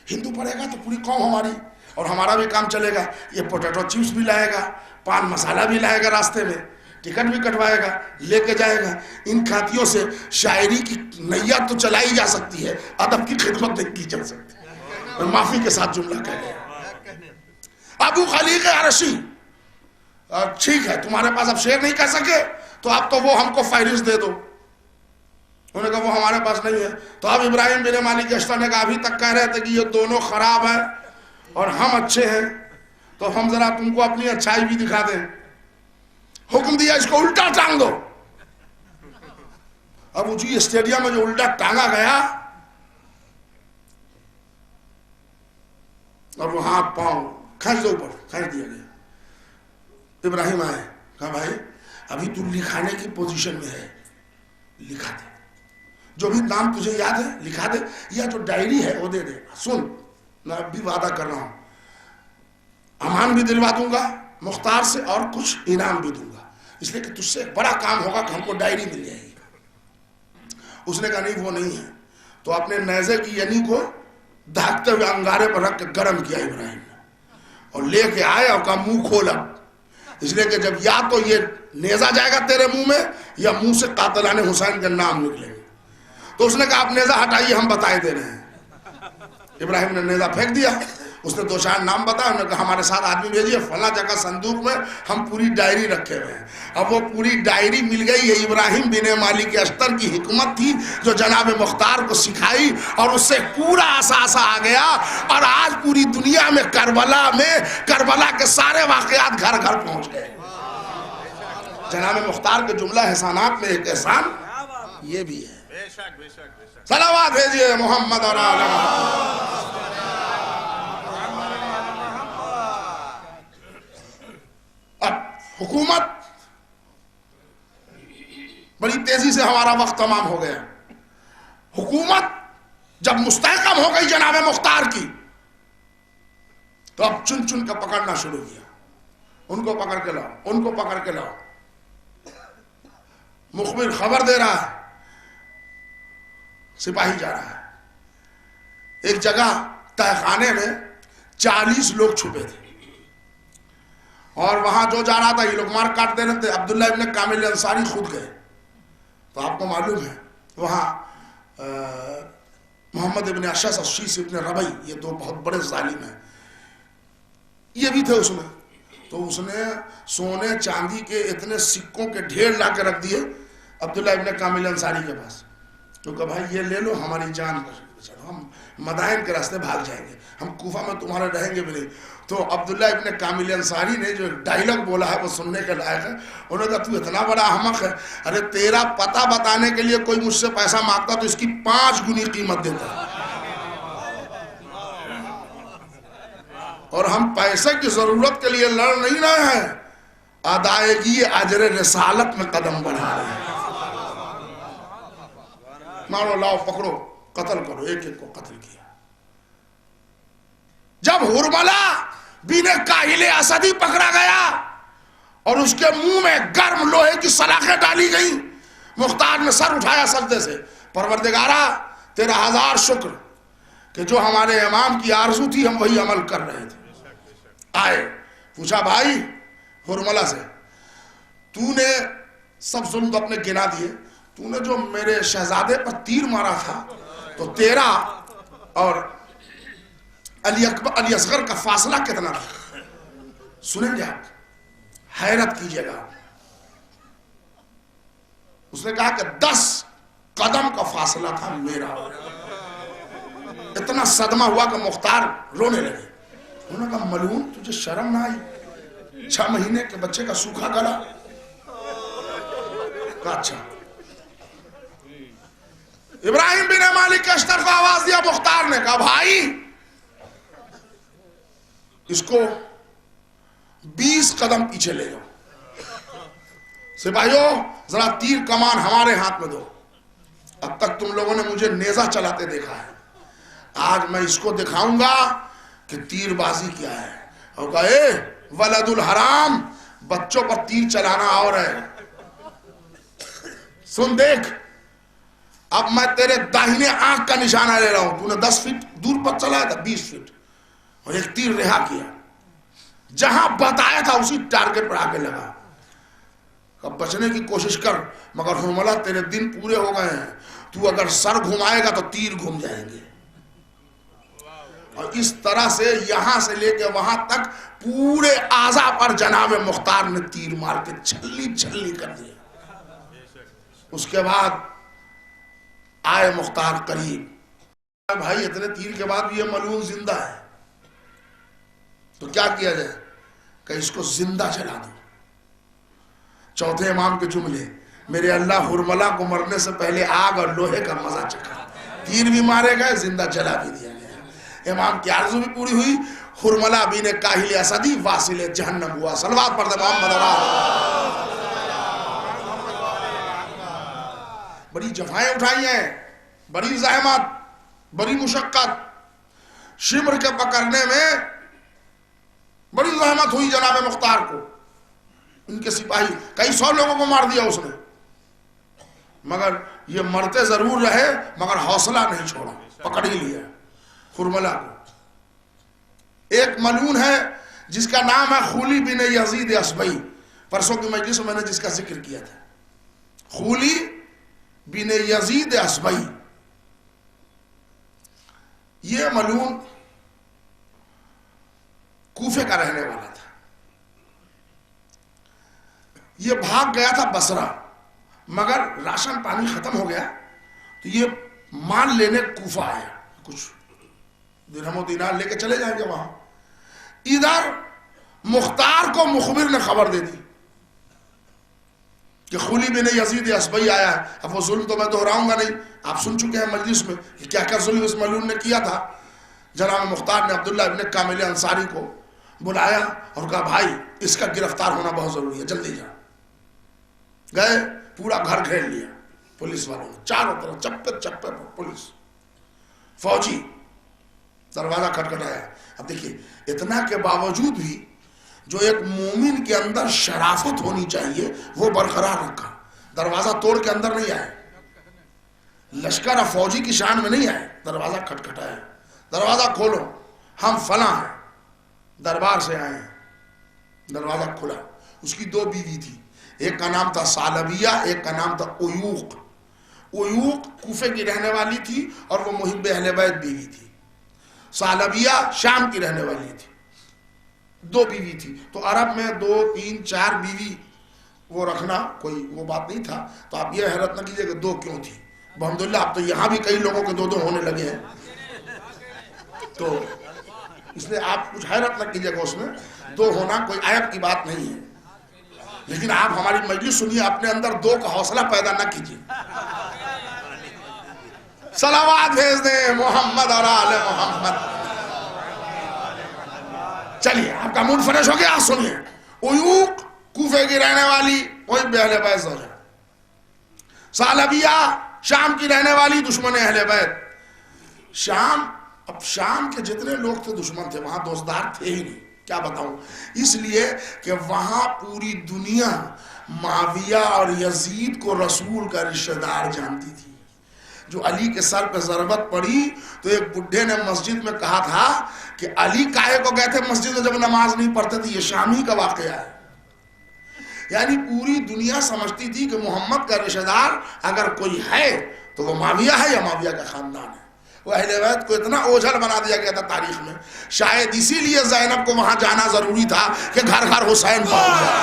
ہندو پڑھے گا تو پوری قوم ہماری، اور ہمارا بھی کام چلے گا، یہ پوٹیٹو چپس بھی لائے گا، پان مسالہ بھی لائے گا، راستے میں ٹکٹ بھی کٹوائے گا، لے کے جائے گا۔ ان کھاتیوں سے شاعری کی نیت تو چلائی جا سکتی ہے، ادب کی خدمت نہیں کی جا سکتی۔ میں معافی کے ساتھ جملہ کہہ گیا۔ ابو خلیق عرشی ٹھیک ہے تمہارے پاس اب شعر نہیں کہہ سکے تو اب تو وہ ہم کو فہرست دے دو. انہوں نے کہا وہ ہمارے پاس نہیں ہے. تو اب ابراہیم بن مالک اشتر نے کہا ابھی تک کہہ رہے تھے کہ یہ دونوں خراب ہیں اور ہم اچھے ہیں, تو ہم ذرا تم کو اپنی اچھائی بھی دکھا دیں. حکم دیا اس کو الٹا ٹانگ دو. اب اونچی اسٹیڈیم میں جو الٹا ٹانگا گیا اور وہ ہاتھ پاؤں کھینچ دو اوپر, کھینچ دیا گیا. ابراہیم آئے, کہا بھائی ابھی تو لکھانے کی پوزیشن میں ہے, لکھا دے جو بھی نام تجھے یاد ہے لکھا دے, یا جو ڈائری ہے وہ دے دے. سن میں اب بھی وعدہ کر رہا ہوں, امان بھی دلوا دوں گا مختار سے اور کچھ انعام بھی دوں گا, اس لیے کہ تجھ سے ایک بڑا کام ہوگا کہ ہم کو ڈائری مل جائے گی. اس نے کہا نہیں وہ نہیں ہے. تو اپنے نیزے کی یعنی کو دھاکتے ہوئے انگارے پر رکھ کے گرم کیا ابراہیم نے, اور لے کے آئے اور کہا منہ کھولا, اس لیے کہ جب یا تو یہ نیزہ جائے گا تیرے منہ میں یا منہ سے قاتلان حسین کے نام نکلیں گے. تو اس نے کہا آپ نیزہ ہٹائیے ہم بتائے دے رہے ہیں. ابراہیم نے نیزہ پھینک دیا. اس نے دو چار نام بتایا, انہوں نے کہا ہمارے ساتھ آدمی بھیجیے فلاں جگہ صندوق میں ہم پوری ڈائری رکھے ہوئے ہیں. اب وہ پوری ڈائری مل گئی. یہ ابراہیم بن مالک اشتر کی حکمت تھی جو جناب مختار کو سکھائی, اور اس سے پورا اثاثہ آ گیا. اور آج پوری دنیا میں کربلا کے سارے واقعات گھر گھر پہنچ گئے. جناب مختار کے جملہ احسانات میں ایک احسان یہ بھی ہے. صلوات بھیجیے محمد اور آل محمد. اب حکومت بڑی تیزی سے, ہمارا وقت تمام ہو گیا. حکومت جب مستحکم ہو گئی جناب مختار کی تو اب چن چن کا پکڑنا شروع کیا. ان کو پکڑ کے لاؤ, ان کو پکڑ کے لاؤ. مخبر خبر دے رہا ہے, سپاہی جا رہا ہے. ایک جگہ تہ خانے میں 40 لوگ چھپے تھے, اور وہاں جو جا رہا تھا یہ لوگ مار کاٹ دے رہے تھے. عبداللہ ابن کامل انصاری خود گئے. تو آپ کو معلوم ہے وہاں محمد ابن اشعث اور شیس ابن ربعی, یہ دو بہت بڑے ظالم ہیں, یہ بھی تھے اس میں. تو اس نے سونے چاندی کے اتنے سکوں کے ڈھیر لا کے رکھ دیے عبداللہ ابن کامل انصاری کے پاس. تو کہا بھائی یہ لے لو, ہماری جان بچا, ہم مدائن کے راستے بھاگ جائیں گے, ہم کوفہ میں تمہارے رہیں گے بھی نہیں. تو عبداللہ ابن کامل انصاری نے جو ڈائلاگ بولا ہے وہ سننے کے لائق ہے. انہوں نے کہا تو اتنا بڑا احمق ہے, ارے تیرا پتہ بتانے کے لیے کوئی مجھ سے پیسہ مانگتا تو اس کی 5 گنی قیمت دیتا, اور ہم پیسے کی ضرورت کے لیے لڑ نہیں رہے ہیں, ادائیگی اجر رسالت میں قدم بڑھا رہے ہیں. مارو, لاؤ, پکڑو, قتل کرو. ایک ایک کو قتل کیا. جب ہرملہ بن کاہل اسدی پکڑا گیا اور اس کے منہ میں گرم لوہے کی سلاخیں ڈالی گئی, مختار نے سر اٹھایا سجدے سے, پروردگارا تیرا 1000 شکر کہ جو ہمارے امام کی آرزو تھی ہم وہی عمل کر رہے تھے. آئے, پوچھا بھائی ہرملہ سے, تو نے سب ظلم اپنے گنا دیے, تو نے جو میرے شہزادے پر تیر مارا تھا تو تیرا اور علی اصغر کا فاصلہ کتنا تھا؟ سنیں گے آپ, حیرت کیجئے گا. اس نے کہا کہ 10 قدم کا فاصلہ تھا میرا. اتنا صدمہ ہوا کہ مختار رونے لگے. انہوں نے کہا ملعون تجھے شرم نہ آئی, 6 مہینے کے بچے کا سوکھا گلا. کہا اچھا. ابراہیم بن مالک اشتر کو آواز دیا مختار نے, کہا بھائی اس کو 20 قدم پیچھے لے جاؤ. سپاہیوں ذرا تیر کمان ہمارے ہاتھ میں دو, اب تک تم لوگوں نے مجھے نیزہ چلاتے دیکھا ہے, آج میں اس کو دکھاؤں گا کہ تیر بازی کیا ہے. اور کہا اے ولد الحرام, بچوں پر تیر چلانا اور ہے, سن دیکھ, اب میں تیرے داہنے آنکھ کا نشانہ لے رہا ہوں. تو نے 10 فٹ دور پر چلایا تھا, 20 فٹ, اور ایک تیر رہا کیا, جہاں بتایا تھا اسی ٹارگٹ پر آ کے لگا. اب بچنے کی کوشش کر, مگر ہرملہ تیرے دن پورے ہو گئے ہیں, تو اگر سر گھمائے گا تو تیر گھوم جائیں گے. اور اس طرح سے یہاں سے لے کے وہاں تک پورے اعضاء پر جناب مختار نے تیر مار کے چھلی چھلی کر دیا. اس کے بعد آئے مختار قریب. بھائی اتنے تیر کے بعد یہ ملعون زندہ ہے تو کیا کیا جائے کہ اس کو زندہ جلا دو. چوتھے امام کے جملے: میرے اللہ ہرملا کو مرنے سے پہلے آگ اور لوہے کا مزہ چکھا. تیر بھی مارے گئے, زندہ جلا بھی دیا گیا. امام کی آرزو بھی پوری ہوئی. ہرملا بن کاہل اسدی واصل جہنم ہوا. صلوات پڑھ دے محمد اللہ. بڑی جفائیں اٹھائی ہیں, بڑی زحمت, بڑی مشقت. شمر کے پکڑنے میں بڑی زحمت ہوئی جناب مختار کو. ان کے سپاہی کئی 100 لوگوں کو مار دیا اس نے, مگر یہ مرتے ضرور رہے مگر حوصلہ نہیں چھوڑا, پکڑ ہی لیا ہرملا کو. ایک ملعون ہے جس کا نام ہے خولی بن یزید اسبئی. پرسوں کی مجلس میں نے جس کا ذکر کیا تھا, خولی بن یزید اسبئی. یہ ملعون کوفے کا رہنے والا تھا. یہ بھاگ گیا تھا بصرہ, مگر راشن پانی ختم ہو گیا تو یہ مال لینے کوفہ آیا. کچھ درہم و دینار لے کے چلے جائیں گے وہاں. ادھر مختار کو مخبر نے خبر دے دی کہ خولی بن یزید اسبئی آیا ہے. اب وہ ظلم تو میں دہراؤں گا نہیں, آپ سن چکے ہیں مجلس میں کہ کیا کیا ظلم اس ملعون نے کیا تھا. جناب مختار نے عبداللہ ابن کامل انصاری کو بلایا اور کہا بھائی اس کا گرفتار ہونا بہت ضروری ہے, جلدی جا. گئے, پورا گھر گھیر لیا پولیس والوں نے, چاروں طرف چپے چپے پر پولیس, فوجی. دروازہ کھٹکھٹایا. اب دیکھیے اتنا کے باوجود بھی جو ایک مومن کے اندر شرافت ہونی چاہیے وہ برقرار رکھا. دروازہ توڑ کے اندر نہیں آئے, لشکر اور فوجی کی شان میں نہیں آئے. دروازہ کھٹکھٹایا, دروازہ کھولو, ہم فلاں ہیں, دربار سے آئے ہیں. دروازہ کھلا. اس کی 2 بیوی تھی, ایک کا نام تھا ثعلبیہ, ایک کا نام تھا عیوق. عیوق کوفے کی رہنے والی تھی اور وہ محب اہل بیت بیوی تھی. ثعلبیہ شام کی رہنے والی تھی. 2 بیوی تھی. تو عرب میں 2, 3, 4 بیوی وہ رکھنا کوئی وہ بات نہیں تھا. تو آپ یہ حیرت نہ کیجئے کہ 2 کیوں تھی. الحمدللہ اب تو یہاں بھی کئی لوگوں کے 2 ہونے لگے ہیں, تو اس لیے آپ کچھ حیرت نہ کیجئے کہ اس میں 2 ہونا کوئی عیب کی بات نہیں ہے. لیکن آپ ہماری مجلس سنیے, اپنے اندر 2 کا حوصلہ پیدا نہ کیجیے. صلوات بھیج دیں محمد اور آل محمد. چلیے آپ کا موڈ فریش ہو گیا, سنیے. عیوق کوفے کی رہنے والی, وہی اہل بیت زوجہ. ثعلبیہ شام کی رہنے والی, دشمن اہل بیت. شام, اب شام کے جتنے لوگ تھے دشمن تھے, وہاں دوستدار تھے ہی نہیں. کیا بتاؤں, اس لیے کہ وہاں پوری دنیا معاویہ اور یزید کو رسول کا رشتہ دار جانتی تھی. جو علی کے سر پہ ضربت پڑی تو ایک بڈھے نے مسجد میں کہا تھا کہ علی کاہے کو گئے تھے مسجد میں جب نماز نہیں پڑھتے تھے, یہ شامی کا واقعہ ہے. یعنی پوری دنیا سمجھتی تھی کہ محمد کا رشتہ دار اگر کوئی ہے تو وہ معاویہ ہے یا معاویہ کا خاندان ہے. وہ اہل بیت کو اتنا اوجھل بنا دیا گیا تھا تاریخ میں, شاید اسی لیے زینب کو وہاں جانا ضروری تھا کہ گھر گھر حسین پہنچ جائے.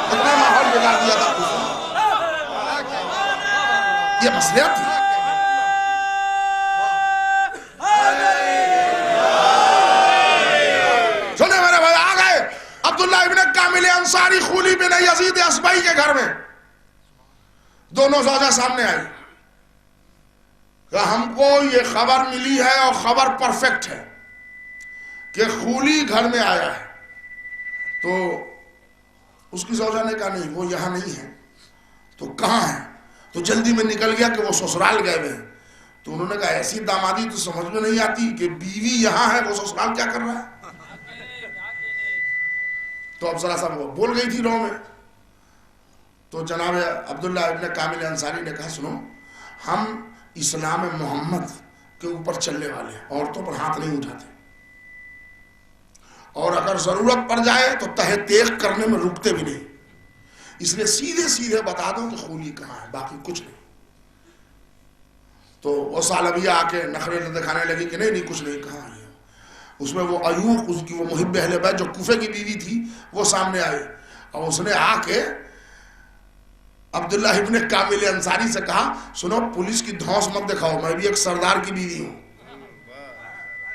اتنا ماحول بگاڑ دیا تھا کفر. یہ مصلحت تھی. سنے میرے بھائی, آ گئے عبداللہ ابن کامل انصاری خولی بن یزید اسبئی کے گھر میں. دونوں زوجہ سامنے آئی کہ ہم کو یہ خبر ملی ہے اور خبر پرفیکٹ ہے کہ خولی گھر میں آیا ہے. تو اس کی زوجہ نے کہا نہیں وہ یہاں نہیں ہے. تو کہاں ہے؟ تو جلدی میں نکل گیا کہ وہ سسرال گئے ہوئے ہیں. تو انہوں نے کہا ایسی دامادی تو سمجھ میں نہیں آتی کہ بیوی یہاں ہے, وہ سسرال کیا کر رہا ہے. تو اب ذرا سا وہ بول گئی تھی رو میں. تو جناب عبداللہ ابن کامل انصاری نے کہا سنو, ہم اسلام محمد کے اوپر چلنے والے ہیں, عورتوں پر ہاتھ نہیں اٹھاتے, اور اگر ضرورت پڑ جائے تو تہ تیغ کرنے میں رکتے بھی نہیں. اس لیے سیدھے سیدھے بتا دو کہ خولی کہاں ہے, باقی کچھ نہیں. تو وہ ثعلبیہ آ کے نخرے دکھانے لگی کہ نہیں کچھ نہیں. کہاں ہے اس میں وہ ایوب اس کی وہ محب اہل بیت جو کوفے کی بیوی تھی وہ سامنے آئی اور اس نے آ کے عبداللہ ابن کامل انصاری سے کہا سنو پولیس کی دھوس مت دکھاؤ, میں بھی ایک سردار کی بیوی ہوں,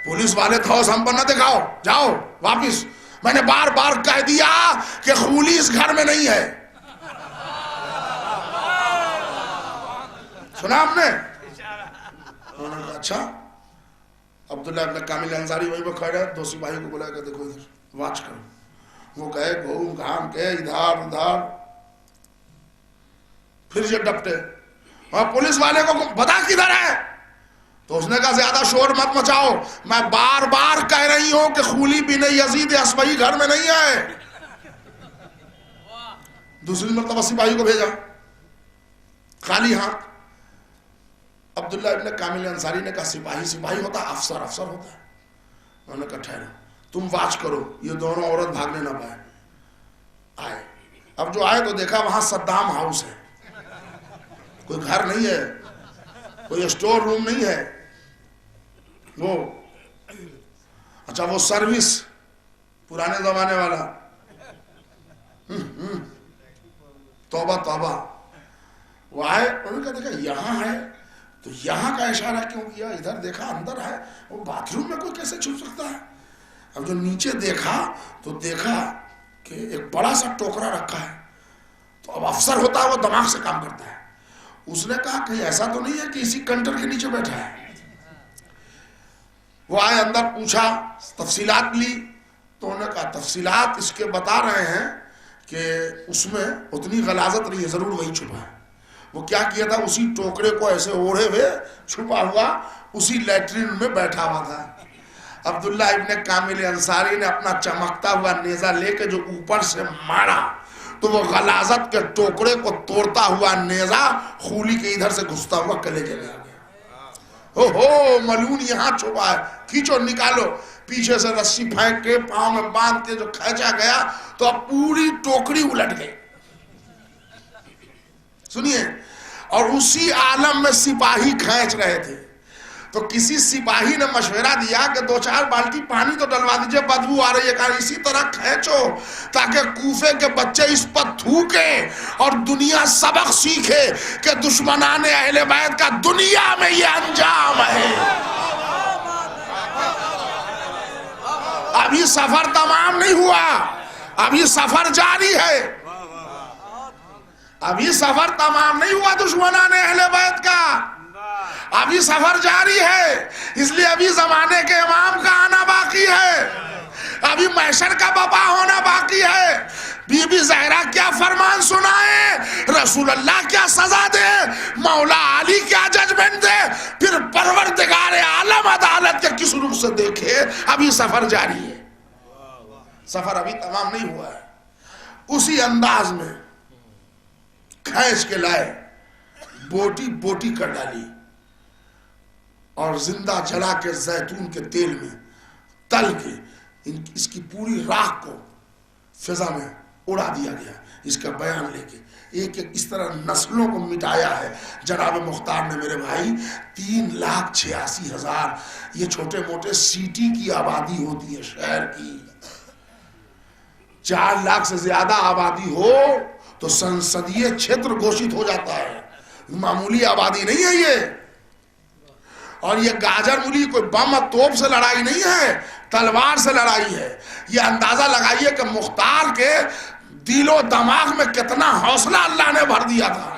پولیس والے دھوس ہم پر نہ دکھاؤ, جاؤ واپس, میں نے بار بار کہہ دیا کہ خولی اس گھر میں نہیں ہے. سنا آپ نے؟ اچھا. عبداللہ ابن کامل انصاری وہی پر کھڑا ہے, دو سپاہی کو بلا کے دیکھو ادھر واچ کرو. وہ کہے گھوم گھام کے ادھر ادھر, پھر یہ ڈپٹے اور پولیس والے کو بتا کدھر ہے. تو اس نے کہا زیادہ شور مت مچاؤ, میں بار بار کہہ رہی ہوں کہ خولی بن یزید اصبہی گھر میں نہیں ہے. دوسری مرتبہ سپاہی کو بھیجا خالی ہاتھ. عبداللہ ابن کامل انصاری نے کہا سپاہی ہوتا, افسر ہوتا ہے. انہوں نے کہا ٹھہرو, تم واچ کرو یہ دونوں عورت بھاگنے نہ پائے. آئے, اب جو آئے تو دیکھا وہاں صدام ہاؤس ہے, کوئی گھر نہیں ہے, کوئی اسٹور روم نہیں ہے. وہ اچھا وہ سروس پرانے زمانے والا, توبہ توبہ. وہ آئے, انہوں نے کہا دیکھا یہاں ہے تو یہاں کا اشارہ کیوں کیا, ادھر دیکھا اندر ہے, وہ باتھ روم میں کوئی کیسے چھپ سکتا ہے. اب جو نیچے دیکھا تو دیکھا کہ ایک بڑا سا ٹوکرا رکھا ہے. تو اب افسر ہوتا ہے وہ دماغ سے کام کرتا ہے. اس نے کہا کہ ایسا تو نہیں ہے کہ اسی کنٹر کے نیچے بیٹھا ہے. وہ آئے اندر, پوچھا, تفصیلات لی, تو انہوں نے کہا تفصیلات اس کے بتا رہے ہیں کہ اس میں اتنی غلاظت نہیں ہے, ضرور وہی چھپا ہے. وہ کیا کیا تھا, اسی ٹوکرے کو ایسے اوڑھے ہوئے چھپا ہوا اسی لیٹرین میں بیٹھا ہوا تھا. عبداللہ ابن کامل انصاری نے اپنا چمکتا ہوا نیزہ لے کے جو اوپر سے مارا تو وہ غلاظت کے ٹوکرے کو توڑتا ہوا نیزہ خولی کے ادھر سے گھستا ہوا کلیجے میں آ گیا. ہو ملعون یہاں چھپا ہے, کھینچو نکالو. پیچھے سے رسی پھینک کے پاؤں میں باندھ کے جو کھینچا گیا تو اب پوری ٹوکری الٹ گئی. سنیے, اور اسی عالم میں سپاہی کھینچ رہے تھے. تو کسی سپاہی نے مشورہ دیا کہ 2-4 بالٹی پانی تو ڈلوا دیجئے, بدبو آ رہی ہے. کہا اسی طرح کھینچو تاکہ کوفے کے بچے اس پر تھوکیں اور دنیا سبق سیکھے کہ دشمنان اہل بیت کا دنیا میں یہ انجام ہے. ابھی سفر تمام نہیں ہوا, ابھی سفر جاری ہے. ابھی سفر تمام نہیں ہوا دشمنان اہل بیت کا, ابھی سفر جاری ہے. اس لیے ابھی زمانے کے امام کا آنا باقی ہے, ابھی محشر کا بپا ہونا باقی ہے. بی بی زہرا کیا فرمان سنائے, رسول اللہ کیا سزا دے, مولا علی کیا ججمنٹ دے, پھر پروردگار عالم عدالت کے کس روح سے دیکھے. ابھی سفر جاری ہے, سفر ابھی تمام نہیں ہوا ہے. اسی انداز میں کھینچ کے لائے, بوٹی کر ڈالی اور زندہ جلا کے زیتون کے تیل میں تل کے اس کی پوری راکھ کو فضا میں اڑا دیا گیا. اس کا بیان لے کے ایک اس طرح نسلوں کو مٹایا ہے جناب مختار نے. میرے بھائی 3,86,000 یہ چھوٹے موٹے سٹی کی آبادی ہوتی ہے, شہر کی. 4 لاکھ سے زیادہ آبادی ہو تو سنسدیہ چھیتر گھوشت ہو جاتا ہے, معمولی آبادی نہیں ہے یہ. اور یہ گاجر مولی کوئی بم اور توپ سے لڑائی نہیں ہے, تلوار سے لڑائی ہے. یہ اندازہ لگائیے کہ مختار کے دل و دماغ میں کتنا حوصلہ اللہ نے بھر دیا تھا.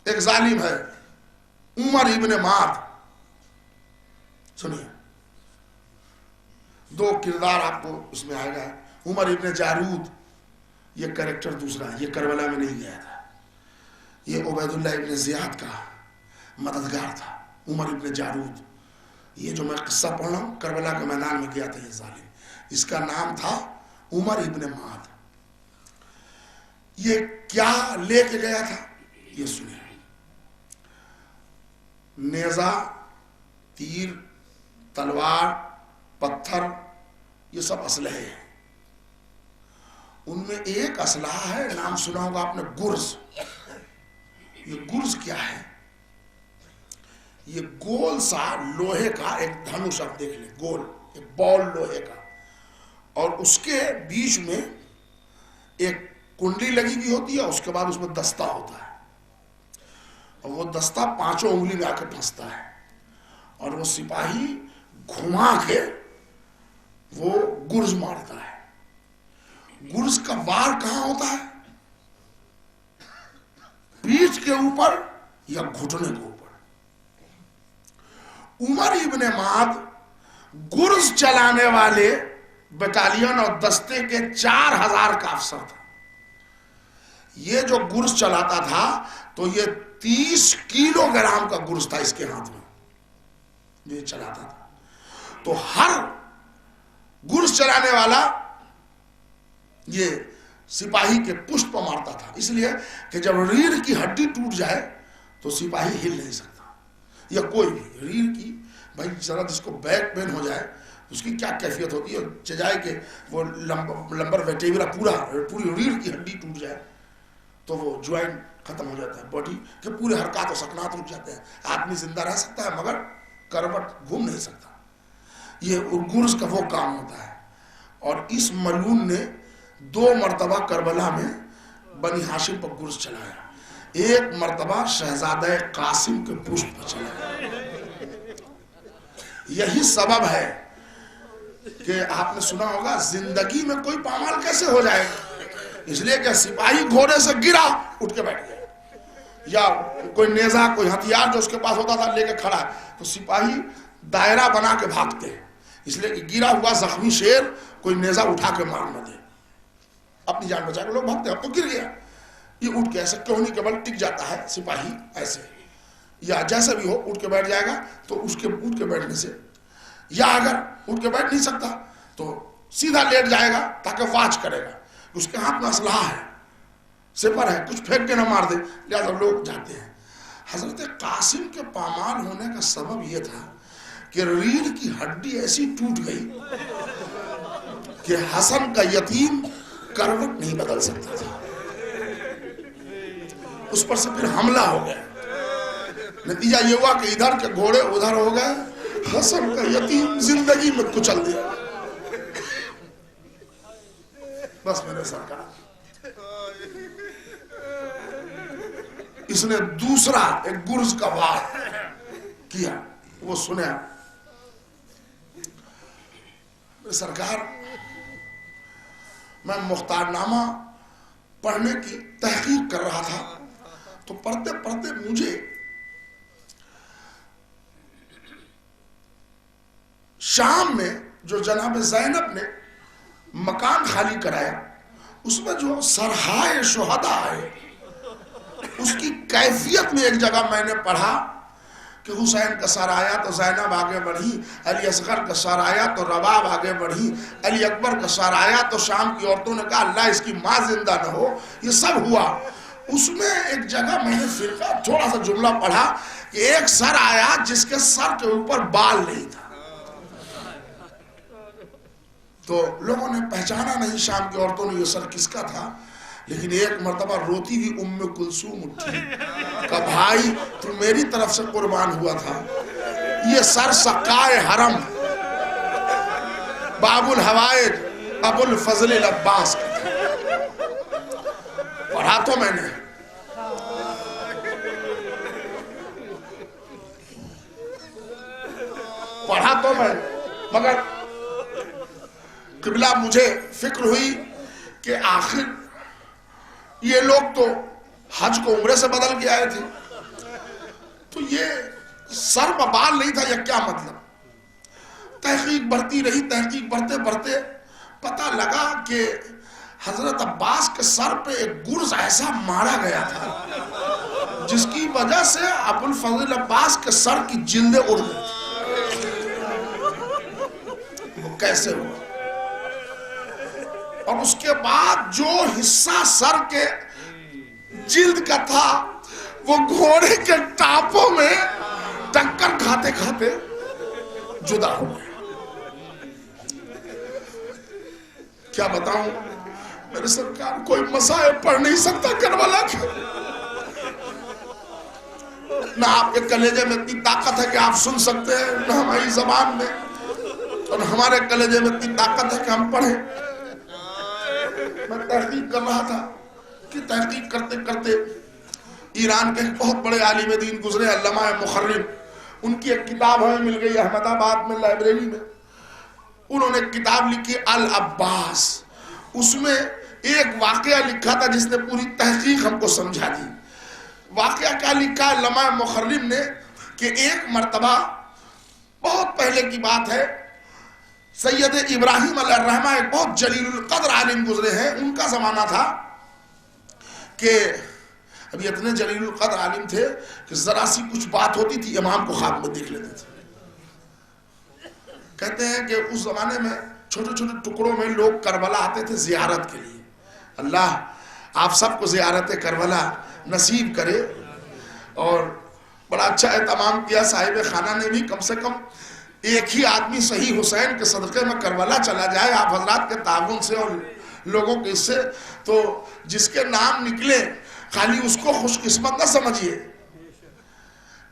ایک ظالم ہے عمر ابن ماد, سنیے 2 کردار آپ کو اس میں آئے گا. عمر ابن جارود یہ کریکٹر دوسرا, یہ کربلا میں نہیں گیا تھا, یہ عبید اللہ ابن زیاد کا مددگار تھا. عمر ابن جارود, یہ جو میں قصہ پڑھ رہا ہوں کربلا کے میدان میں گیا تھا یہ ظالم, اس کا نام تھا عمر ابن ماد. یہ کیا لے کے گیا تھا یہ سنیں. نیزہ, تیر, تلوار, پتھر, یہ سب اسلحے ہیں. ان میں ایک اسلحہ ہے, نام سنا ہوگا آپ نے, گرز. یہ گرز کیا ہے؟ یہ گول سا لوہے کا ایک دھنوش، آپ دیکھ لیں، گول ایک بال لوہے کا، اور اس کے بیچ میں ایک کنڈلی لگی ہوئی ہوتی ہے، اس کے بعد اس میں دستہ ہوتا ہے، اور وہ دستہ 5 انگلی میں آ کے پھنستا ہے، اور وہ سپاہی گھما کے وہ گرز مارتا ہے۔ گرز کا وار کہاں ہوتا ہے؟ پیٹھ کے اوپر یا گھٹنے کے اوپر۔ عمر ابن معد گرز چلانے والے بٹالین اور دستے کے 4000 کا افسر تھا۔ یہ جو گرز چلاتا تھا تو یہ 30 کلو گرام کا گرز تھا اس کے ہاتھ میں، یہ چلاتا تھا۔ تو ہر گرز چلانے والا یہ سپاہی کے پشت پر مارتا تھا، اس لیے کہ جب ریڑھ کی ہڈی ٹوٹ جائے تو سپاہی ہل نہیں سکتا، یا کوئی بھی ریڑھ کی، بھائی ذرا جس کو بیک پین ہو جائے اس کی کیا کیفیت ہوتی ہے، چجائے کہ وہ لمبر ویٹیبرا پوری ریڑھ کی ہڈی ٹوٹ جائے تو وہ جوائنٹ ختم ہو جاتا ہے، باڈی کے پورے حرکات و سکنات رک جاتے ہیں، آدمی زندہ رہ سکتا ہے مگر کروٹ گھوم نہیں سکتا۔ یہ گرز کا وہ کام ہوتا ہے۔ اور اس ملعون نے 2 مرتبہ کربلا میں بنی ہاشم پر گرز چلایا، ایک مرتبہ شہزادہ قاسم کے پشت پر چلایا۔ یہی سبب ہے کہ آپ نے سنا ہوگا زندگی میں کوئی پامال کیسے ہو جائے گا، اس لیے کہ سپاہی گھوڑے سے گرا اٹھ کے بیٹھ گیا، یا کوئی نیزہ کوئی ہتھیار جو اس کے پاس ہوتا تھا لے کے کھڑا ہے، تو سپاہی دائرہ بنا کے بھاگتے ہیں، اس لیے کہ گرا ہوا زخمی شیر کوئی نیزہ اٹھا کے مار نہ دے، اپنی جان بچا کے لوگ بھاگتے ہیں۔ اب تو گر گیا، یہ اٹھ کے ایسے کہنی کے بل ٹک جاتا ہے سپاہی، ایسے یا جیسے بھی ہو اٹھ کے بیٹھ جائے گا، تو اس کے اٹھ کے بیٹھنے سے، یا اگر اٹھ کے بیٹھ نہیں سکتا تو سیدھا لیٹ جائے گا تاکہ واچ کرے گا، اس کے ہاتھ میں اسلحہ ہے، سپر ہے، کچھ پھینک کے نہ مار دے، لہذا لوگ جاتے ہیں۔ حضرت قاسم کے پامال ہونے کا سبب یہ تھا کہ ریڑھ کی ہڈی ایسی ٹوٹ گئی کہ حسن کا یتیم کروٹ نہیں بدل سکتا تھا، اس پر سے پھر حملہ ہو گیا، نتیجہ یہ ہوا کہ ادھر کے گھوڑے ادھر ہو گئے، حسن کا یتیم زندگی میں کچل دیا۔ بس میرے سرکار، اس نے دوسرا ایک گرز کا وار کیا، وہ سنیا۔ میرے سرکار، میں مختار نامہ پڑھنے کی تحقیق کر رہا تھا، تو پڑھتے پڑھتے مجھے شام میں جو جناب زینب نے مکان خالی کرایا، اس میں جو سرحائے شہداء آئے، اس کی کیفیت میں ایک جگہ میں نے پڑھا کہ حسین کا سر آیا تو زینب آگے بڑھی، علی اصغر کا سر آیا تو رباب آگے بڑھی، علی اکبر کا سر آیا تو شام کی عورتوں نے کہا اللہ اس کی ماں زندہ نہ ہو، یہ سب ہوا۔ اس میں ایک جگہ میں نے فرقہ تھوڑا سا جملہ پڑھا کہ ایک سر آیا جس کے سر کے اوپر بال نہیں تھا، تو لوگوں نے پہچانا نہیں، شام کی عورتوں نے یہ سر کس کا تھا، لیکن ایک مرتبہ روتی ہوئی ام کلثوم اٹھی کہ بھائی تو میری طرف سے قربان ہوا تھا، یہ سر سقائے حرم باب الحوائج ابو الفضل العباس کا تھا۔ پڑھا تو میں نے، پڑھا تو میں، مگر قبلہ مجھے فکر ہوئی کہ آخر یہ لوگ تو حج کو عمرے سے بدل کے آئے تھے، تو یہ سر پر بال نہیں تھا، یہ کیا مطلب؟ تحقیق بڑھتی رہی، تحقیق بڑھتے بڑھتے پتہ لگا کہ حضرت عباس کے سر پہ ایک گرز ایسا مارا گیا تھا جس کی وجہ سے ابو الفضل عباس کے سر کی جلدیں اڑ گئی تھی۔ وہ کیسے ہوا؟ اور اس کے بعد جو حصہ سر کے جلد کا تھا وہ گھوڑے کے ٹاپوں میں ٹکر کھاتے کھاتے جدا ہو گیا۔ کیا بتاؤں میرے سرکار، کوئی مسائل پڑھ نہیں سکتا کربلا کے، نہ آپ کے کلیجے میں اتنی طاقت ہے کہ آپ سن سکتے ہیں، نہ ہماری زبان میں، اور ہمارے کلیجے میں اتنی طاقت ہے کہ ہم پڑھیں۔ میں تحقیق کر رہا تھا کہ تحقیق کرتے کرتے ایران کے بہت بڑے عالم دین گزرے علامہ مخرم، ان کی ایک کتاب ہمیں مل گئی احمد آباد میں لائبریری میں، انہوں نے کتاب لکھی العباس، اس میں ایک واقعہ لکھا تھا جس نے پوری تحقیق ہم کو سمجھا دی۔ واقعہ کیا لکھا علامہ مخرم نے کہ ایک مرتبہ بہت پہلے کی بات ہے، سید ابراہیم علیہ الرحمہ ایک بہت جلیل القدر عالم گزرے ہیں، ان کا زمانہ تھا کہ ابھی اتنے جلیل القدر عالم تھے کہ ذرا سی کچھ بات ہوتی تھی امام کو خواب میں دیکھ لیتے تھے۔ کہتے ہیں کہ اس زمانے میں چھوٹے چھوٹے ٹکڑوں میں لوگ کربلا آتے تھے زیارت کے لیے۔ اللہ آپ سب کو زیارت کربلا نصیب کرے، اور بڑا اچھا اہتمام کیا صاحب خانہ نے بھی، کم سے کم ایک ہی آدمی صحیح حسین کے صدقے میں کربلا چلا جائے آپ حضرات کے تعاون سے اور لوگوں کے اس سے، تو جس کے نام نکلے خالی اس کو خوش قسمت نہ سمجھیے،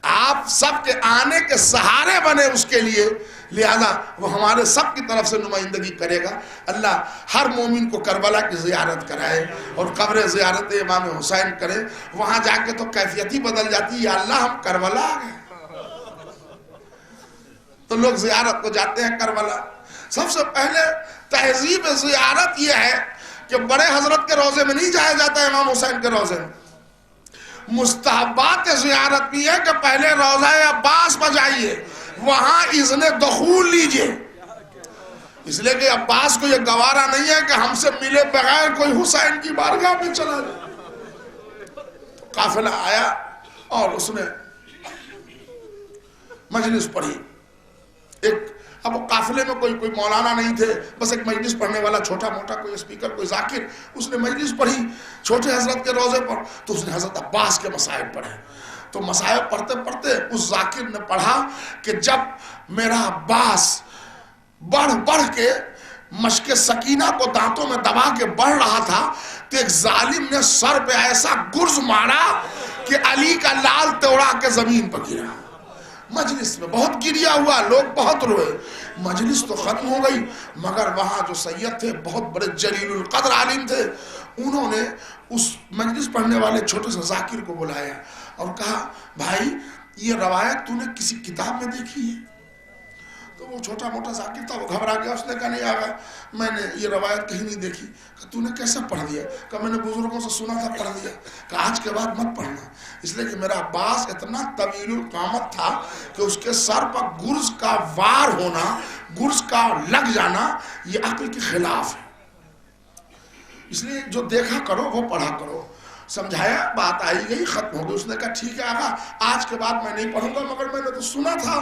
آپ سب کے آنے کے سہارے بنے اس کے لیے، لہذا وہ ہمارے سب کی طرف سے نمائندگی کرے گا۔ اللہ ہر مومن کو کربلا کی زیارت کرائے اور قبر زیارت امام حسین کرے، وہاں جا کے تو کیفیت ہی بدل جاتی ہے، یا اللہ ہم کربلا آ گئے۔ تو لوگ زیارت کو جاتے ہیں کربلا۔ سب سے پہلے تہذیب زیارت یہ ہے کہ بڑے حضرت کے روزے میں نہیں جایا جاتا ہے، امام حسین کے روزے میں۔ مستحبات زیارت بھی ہے کہ پہلے روضہ عباس پر جائیے، وہاں اذن دخول لیجئے، اس لیے کہ عباس کو یہ گوارا نہیں ہے کہ ہم سے ملے بغیر کوئی حسین کی بارگاہ میں چلا جائے۔ قافلہ آیا اور اس نے مجلس پڑھی، اب قافلے میں کوئی مولانا نہیں تھے، بس ایک مجلس پڑھنے والا چھوٹا موٹا کوئی اسپیکر، کوئی ذاکر، اس نے مجلس پڑھی چھوٹے حضرت کے روزے پر، تو اس نے حضرت عباس کے مصائب پڑھے۔ تو مصائب پڑھتے پڑھتے اس ذاکر نے پڑھا کہ جب میرا عباس بڑھ بڑھ کے مشک سکینہ کو دانتوں میں دبا کے بڑھ رہا تھا، تو ایک ظالم نے سر پہ ایسا گرز مارا کہ علی کا لال توڑا کے زمین پر گرا۔ مجلس میں بہت گریا ہوا، لوگ بہت روئے، مجلس تو ختم ہو گئی، مگر وہاں جو سید تھے بہت بڑے جلیل القدر عالم تھے، انہوں نے اس مجلس پڑھنے والے چھوٹے سے ذاکر کو بلایا اور کہا بھائی یہ روایت تو نے کسی کتاب میں دیکھی ہے؟ تو وہ چھوٹا موٹا ذاکر تھا، وہ گھبرا گیا، اس نے کہا نہیں آقا میں نے یہ روایت کہیں نہیں دیکھی۔ کہا تو نے کیسے پڑھ دیا؟ کہا میں نے بزرگوں سے سنا تھا پڑھ دیا۔ کہا آج کے بعد مت پڑھنا، اس لیے کہ میرا عباس اتنا طویل القامت تھا کہ اس کے سر پر گرز کا وار ہونا، گرز کا لگ جانا، یہ عقل کے خلاف ہے، اس لیے جو دیکھا کرو وہ پڑھا کرو۔ سمجھایا، بات آئی گئی، ختم ہو گئی۔ اس نے کہا ٹھیک ہے آقا آج کے بعد میں نہیں پڑھوں گا، مگر میں نے تو سنا تھا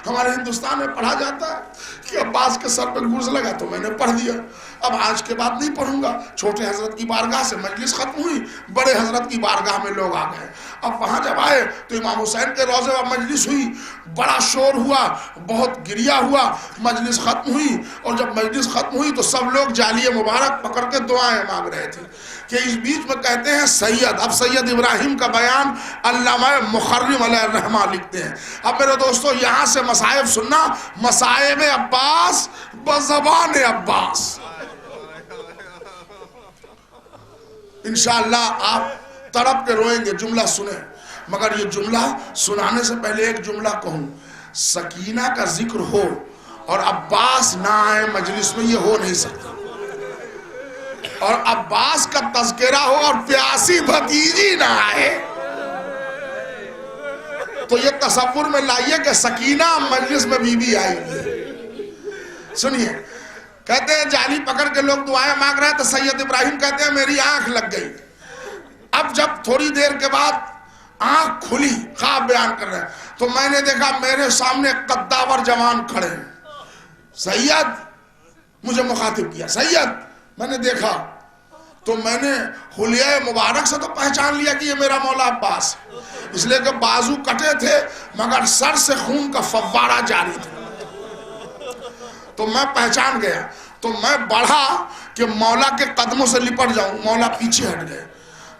ہمارے ہندوستان میں پڑھا جاتا ہے کہ عباس کے سر پہ گرز لگا تو میں نے پڑھ دیا، اب آج کے بعد نہیں پڑھوں گا۔ چھوٹے حضرت کی بارگاہ سے مجلس ختم ہوئی، بڑے حضرت کی بارگاہ میں لوگ آ گئے۔ اب وہاں جب آئے تو امام حسین کے روضے پر مجلس ہوئی، بڑا شور ہوا، بہت گریا ہوا، مجلس ختم ہوئی، اور جب مجلس ختم ہوئی تو سب لوگ جالیہ مبارک پکڑ کے دعائیں مانگ رہے تھے کہ اس بیچ میں کہتے ہیں سید، اب سید ابراہیم کا بیان علامہ مخرم علیہ الرحمہ لکھتے ہیں۔ اب میرے دوستو یہاں سے مصائب سننا، مصائب عباس بزبان عباس، انشاءاللہ آپ تڑپ کے روئیں گے۔ جملہ سنیں، مگر یہ جملہ سنانے سے پہلے ایک جملہ کہوں، سکینہ کا ذکر ہو اور عباس نہ آئے مجلس میں، یہ ہو نہیں سکتا، اور عباس کا تذکرہ ہو اور پیاسی بھتیجی نہ آئے تو یہ تصور میں لائیے کہ سکینہ مجلس میں بی بی آئی گی۔ سنیے، کہتے ہیں جالی پکڑ کے لوگ دعائیں مانگ رہے ہیں تو سید ابراہیم کہتے ہیں میری آنکھ لگ گئی۔ اب جب تھوڑی دیر کے بعد آنکھ کھلی، خواب بیان کر رہے ہیں، تو میں نے دیکھا میرے سامنے قداور جوان کھڑے ہیں۔ سید مجھے مخاطب کیا، سید، میں نے دیکھا تو میں نے حلیہ مبارک سے تو پہچان لیا کہ یہ میرا مولا عباس ہے، اس لیے کہ بازو کٹے تھے مگر سر سے خون کا فوارہ جاری تھا، تو میں پہچان گیا۔ تو میں بڑھا کہ مولا کے قدموں سے لپٹ جاؤں، مولا پیچھے ہٹ گئے۔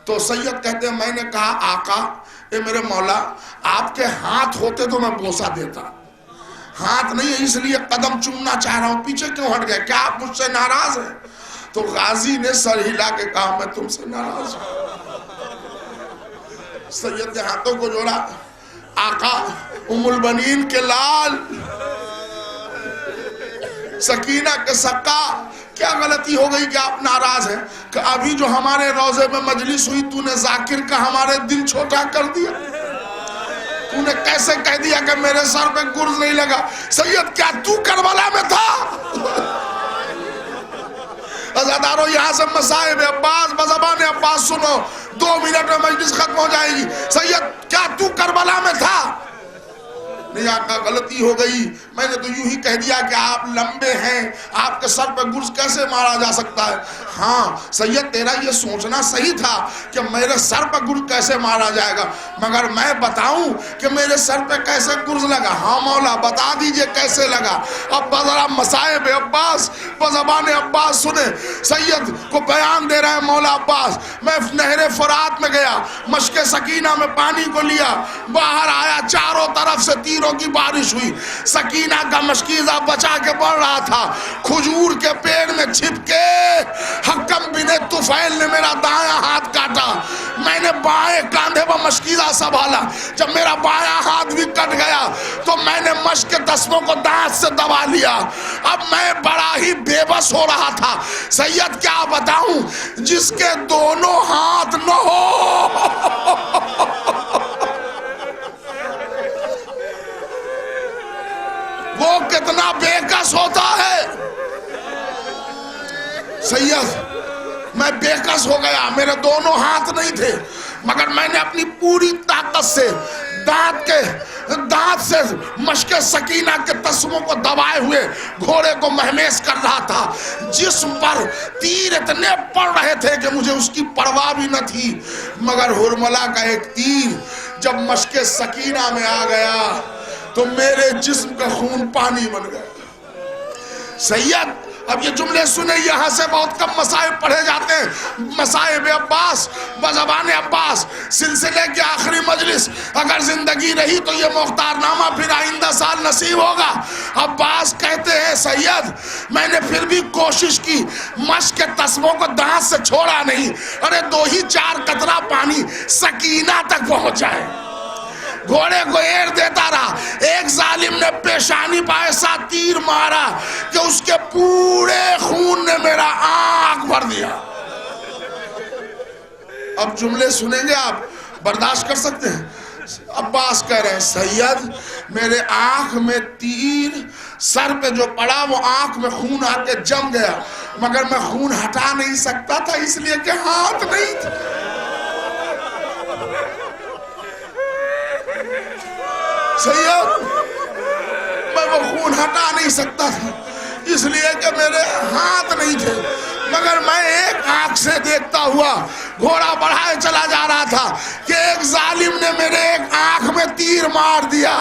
تو سید کہتے ہیں میں نے کہا آقا اے میرے مولا آپ کے ہاتھ ہوتے تو میں بوسہ دیتا، ہاتھ نہیں ہے اس لیے قدم چومنا چاہ رہا ہوں، پیچھے کیوں ہٹ گئے، کیا آپ مجھ سے ناراض ہیں؟ تو غازی نے سر ہلا کے کہا میں تم سے ناراض ہوں۔ سید نے ہاتھوں کو جوڑا، آقا ام البنین کے لال، سکینہ کے سقا، کیا غلطی ہو گئی کہ آپ ناراض ہیں؟ کہ ابھی جو ہمارے روضے میں مجلس ہوئی تو نے ذاکر کا ہمارے دل چھوٹا کر دیا، تو نے کیسے کہہ دیا کہ میرے سر پہ گرز نہیں لگا؟ سید کیا تو کربلا میں تھا؟ عزادارو یہاں سے مصائب عباس بزبان عباس سنو، 2 منٹ میں مجلس ختم ہو جائے گی۔ سید کیا تو کربلا میں تھا؟ نہیں آقا غلطی ہو گئی، میں نے تو یوں ہی کہہ دیا کہ آپ لمبے ہیں، آپ کے سر پہ گرز کیسے مارا جا سکتا ہے؟ ہاں سید تیرا یہ سوچنا صحیح تھا کہ میرے سر پہ گرز کیسے مارا جائے گا، مگر میں بتاؤں کہ میرے سر پہ کیسے گرز لگا؟ ہاں مولا بتا دیجئے کیسے لگا۔ اب بذرا مصائب عباس بزبان عباس سنے، سید کو بیان دے رہے ہیں مولا عباس، میں نہر فرات میں گیا، مشک سکینہ میں پانی کو لیا، باہر آیا، چاروں طرف سے تیروں کی بارش ہوئی، سکینہ کا مشکیزہ بچا کے بڑھ رہا تھا، کھجور کے پیڑ میں چھپ کے حکم بن طفیل نے میرا دایاں ہاتھ کاٹا، میں نے بائیں کاندھے پر مشکیزہ سنبھالا، جب میرا بایاں ہاتھ بھی کٹ گیا تو میں نے مشک کے تسموں کو دانت سے دبا لیا، اب میں بڑا ہی بے بس ہو رہا تھا۔ سید کیا بتاؤں، جس کے دونوں ہاتھ نہ ہو وہ کتنا بے کس ہوتا ہے۔ سید میں بے کس ہو گیا، میرے دونوں ہاتھ نہیں تھے، مگر میں نے اپنی پوری طاقت سے دانت سے مشک سکینہ کے تسموں کو دبائے ہوئے گھوڑے کو مہمیز کر رہا تھا، جسم پر تیر اتنے پڑ رہے تھے کہ مجھے اس کی پرواہ بھی نہ تھی، مگر ہرملہ کا ایک تیر جب مشک سکینہ میں آ گیا تو میرے جسم کا خون پانی بن گیا۔ سید اب یہ جملے سنے، یہاں سے بہت کم مصائب پڑھے جاتے ہیں، مصائب عباس بزبان عباس، سلسلے کی آخری مجلس، اگر زندگی رہی تو یہ مختار نامہ پھر آئندہ سال نصیب ہوگا۔ عباس کہتے ہیں سید میں نے پھر بھی کوشش کی، مشک کے تسموں کو دانت سے چھوڑا نہیں، ارے 2 ہی 4 قطرہ پانی سکینہ تک پہنچ جائے، گھوڑے کو ایر دیتا رہا، ایک ظالم نے پیشانی پہ ایسا تیر مارا کہ اس کے پورے خون نے میرا آنکھ بھر دیا۔ اب جملے سنیں گے آپ، برداشت کر سکتے ہیں؟ عباس کہہ رہے ہیں سید میرے آنکھ میں تیر سر پہ جو پڑا وہ آنکھ میں خون آ کے جم گیا، مگر میں خون ہٹا نہیں سکتا تھا اس لیے کہ ہاتھ نہیں تھا۔ سید میں وہ خون ہٹا نہیں سکتا تھا اس لیے کہ میرے ہاتھ نہیں تھے، مگر میں ایک آنکھ سے دیکھتا ہوا گھوڑا بڑھائے چلا جا رہا تھا کہ ایک ظالم نے میرے ایک آنکھ میں تیر مار دیا۔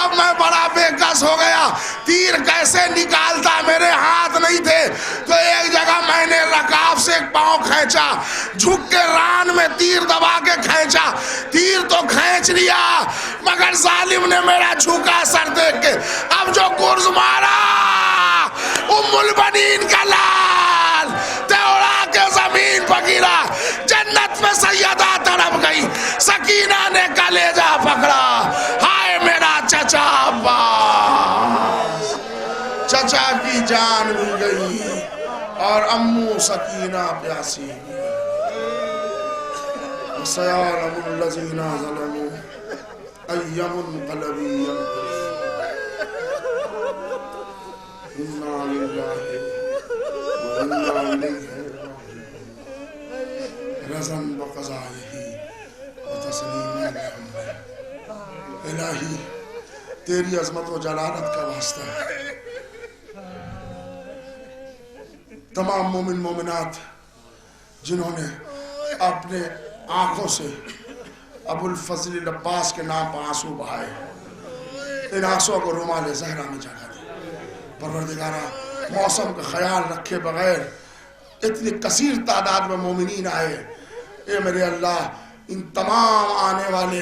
اب میں بڑا بے کس ہو گیا، تیر کیسے نکالتا، میرے ہاتھ نہیں تھے، تو ایک جگہ میں نے رکاب سے ایک پاؤں کھینچا، جھک کے ران میں تیر دبا کے کھینچا، تیر تو کھینچ لیا مگر ظالم نے میرا جھکا سر دیکھ کے اب جو گرز مارا ام البنین کا لال توڑا کے زمین پر گرا، جنت میں سیدہ تڑپ گئی، سکینہ نے کلیجہ پکڑا، ہائے میرا چچا عباس، چچا کی جان بھی گئی اور امو سکینہ پیاسی بھی گئی۔ سیعلم الذین ظلموا ای منقلب ینقلبون۔ انا للہ وانا الیہ رضاً بقضائہ وتسلیما لامرہ۔ الہی تیری عظمت و جلالت کا واسطہ ہے، تمام مومن مومنات جنہوں نے اپنے آنکھوں سے ابو الفضل العباس کے نام پر آنسو بہائے، ان آنسوں کو رومال زہرا میں جگہ دے۔ پروردگارہ موسم کا خیال رکھے بغیر اتنی کثیر تعداد میں مومنین آئے، اے میرے اللہ ان تمام آنے والے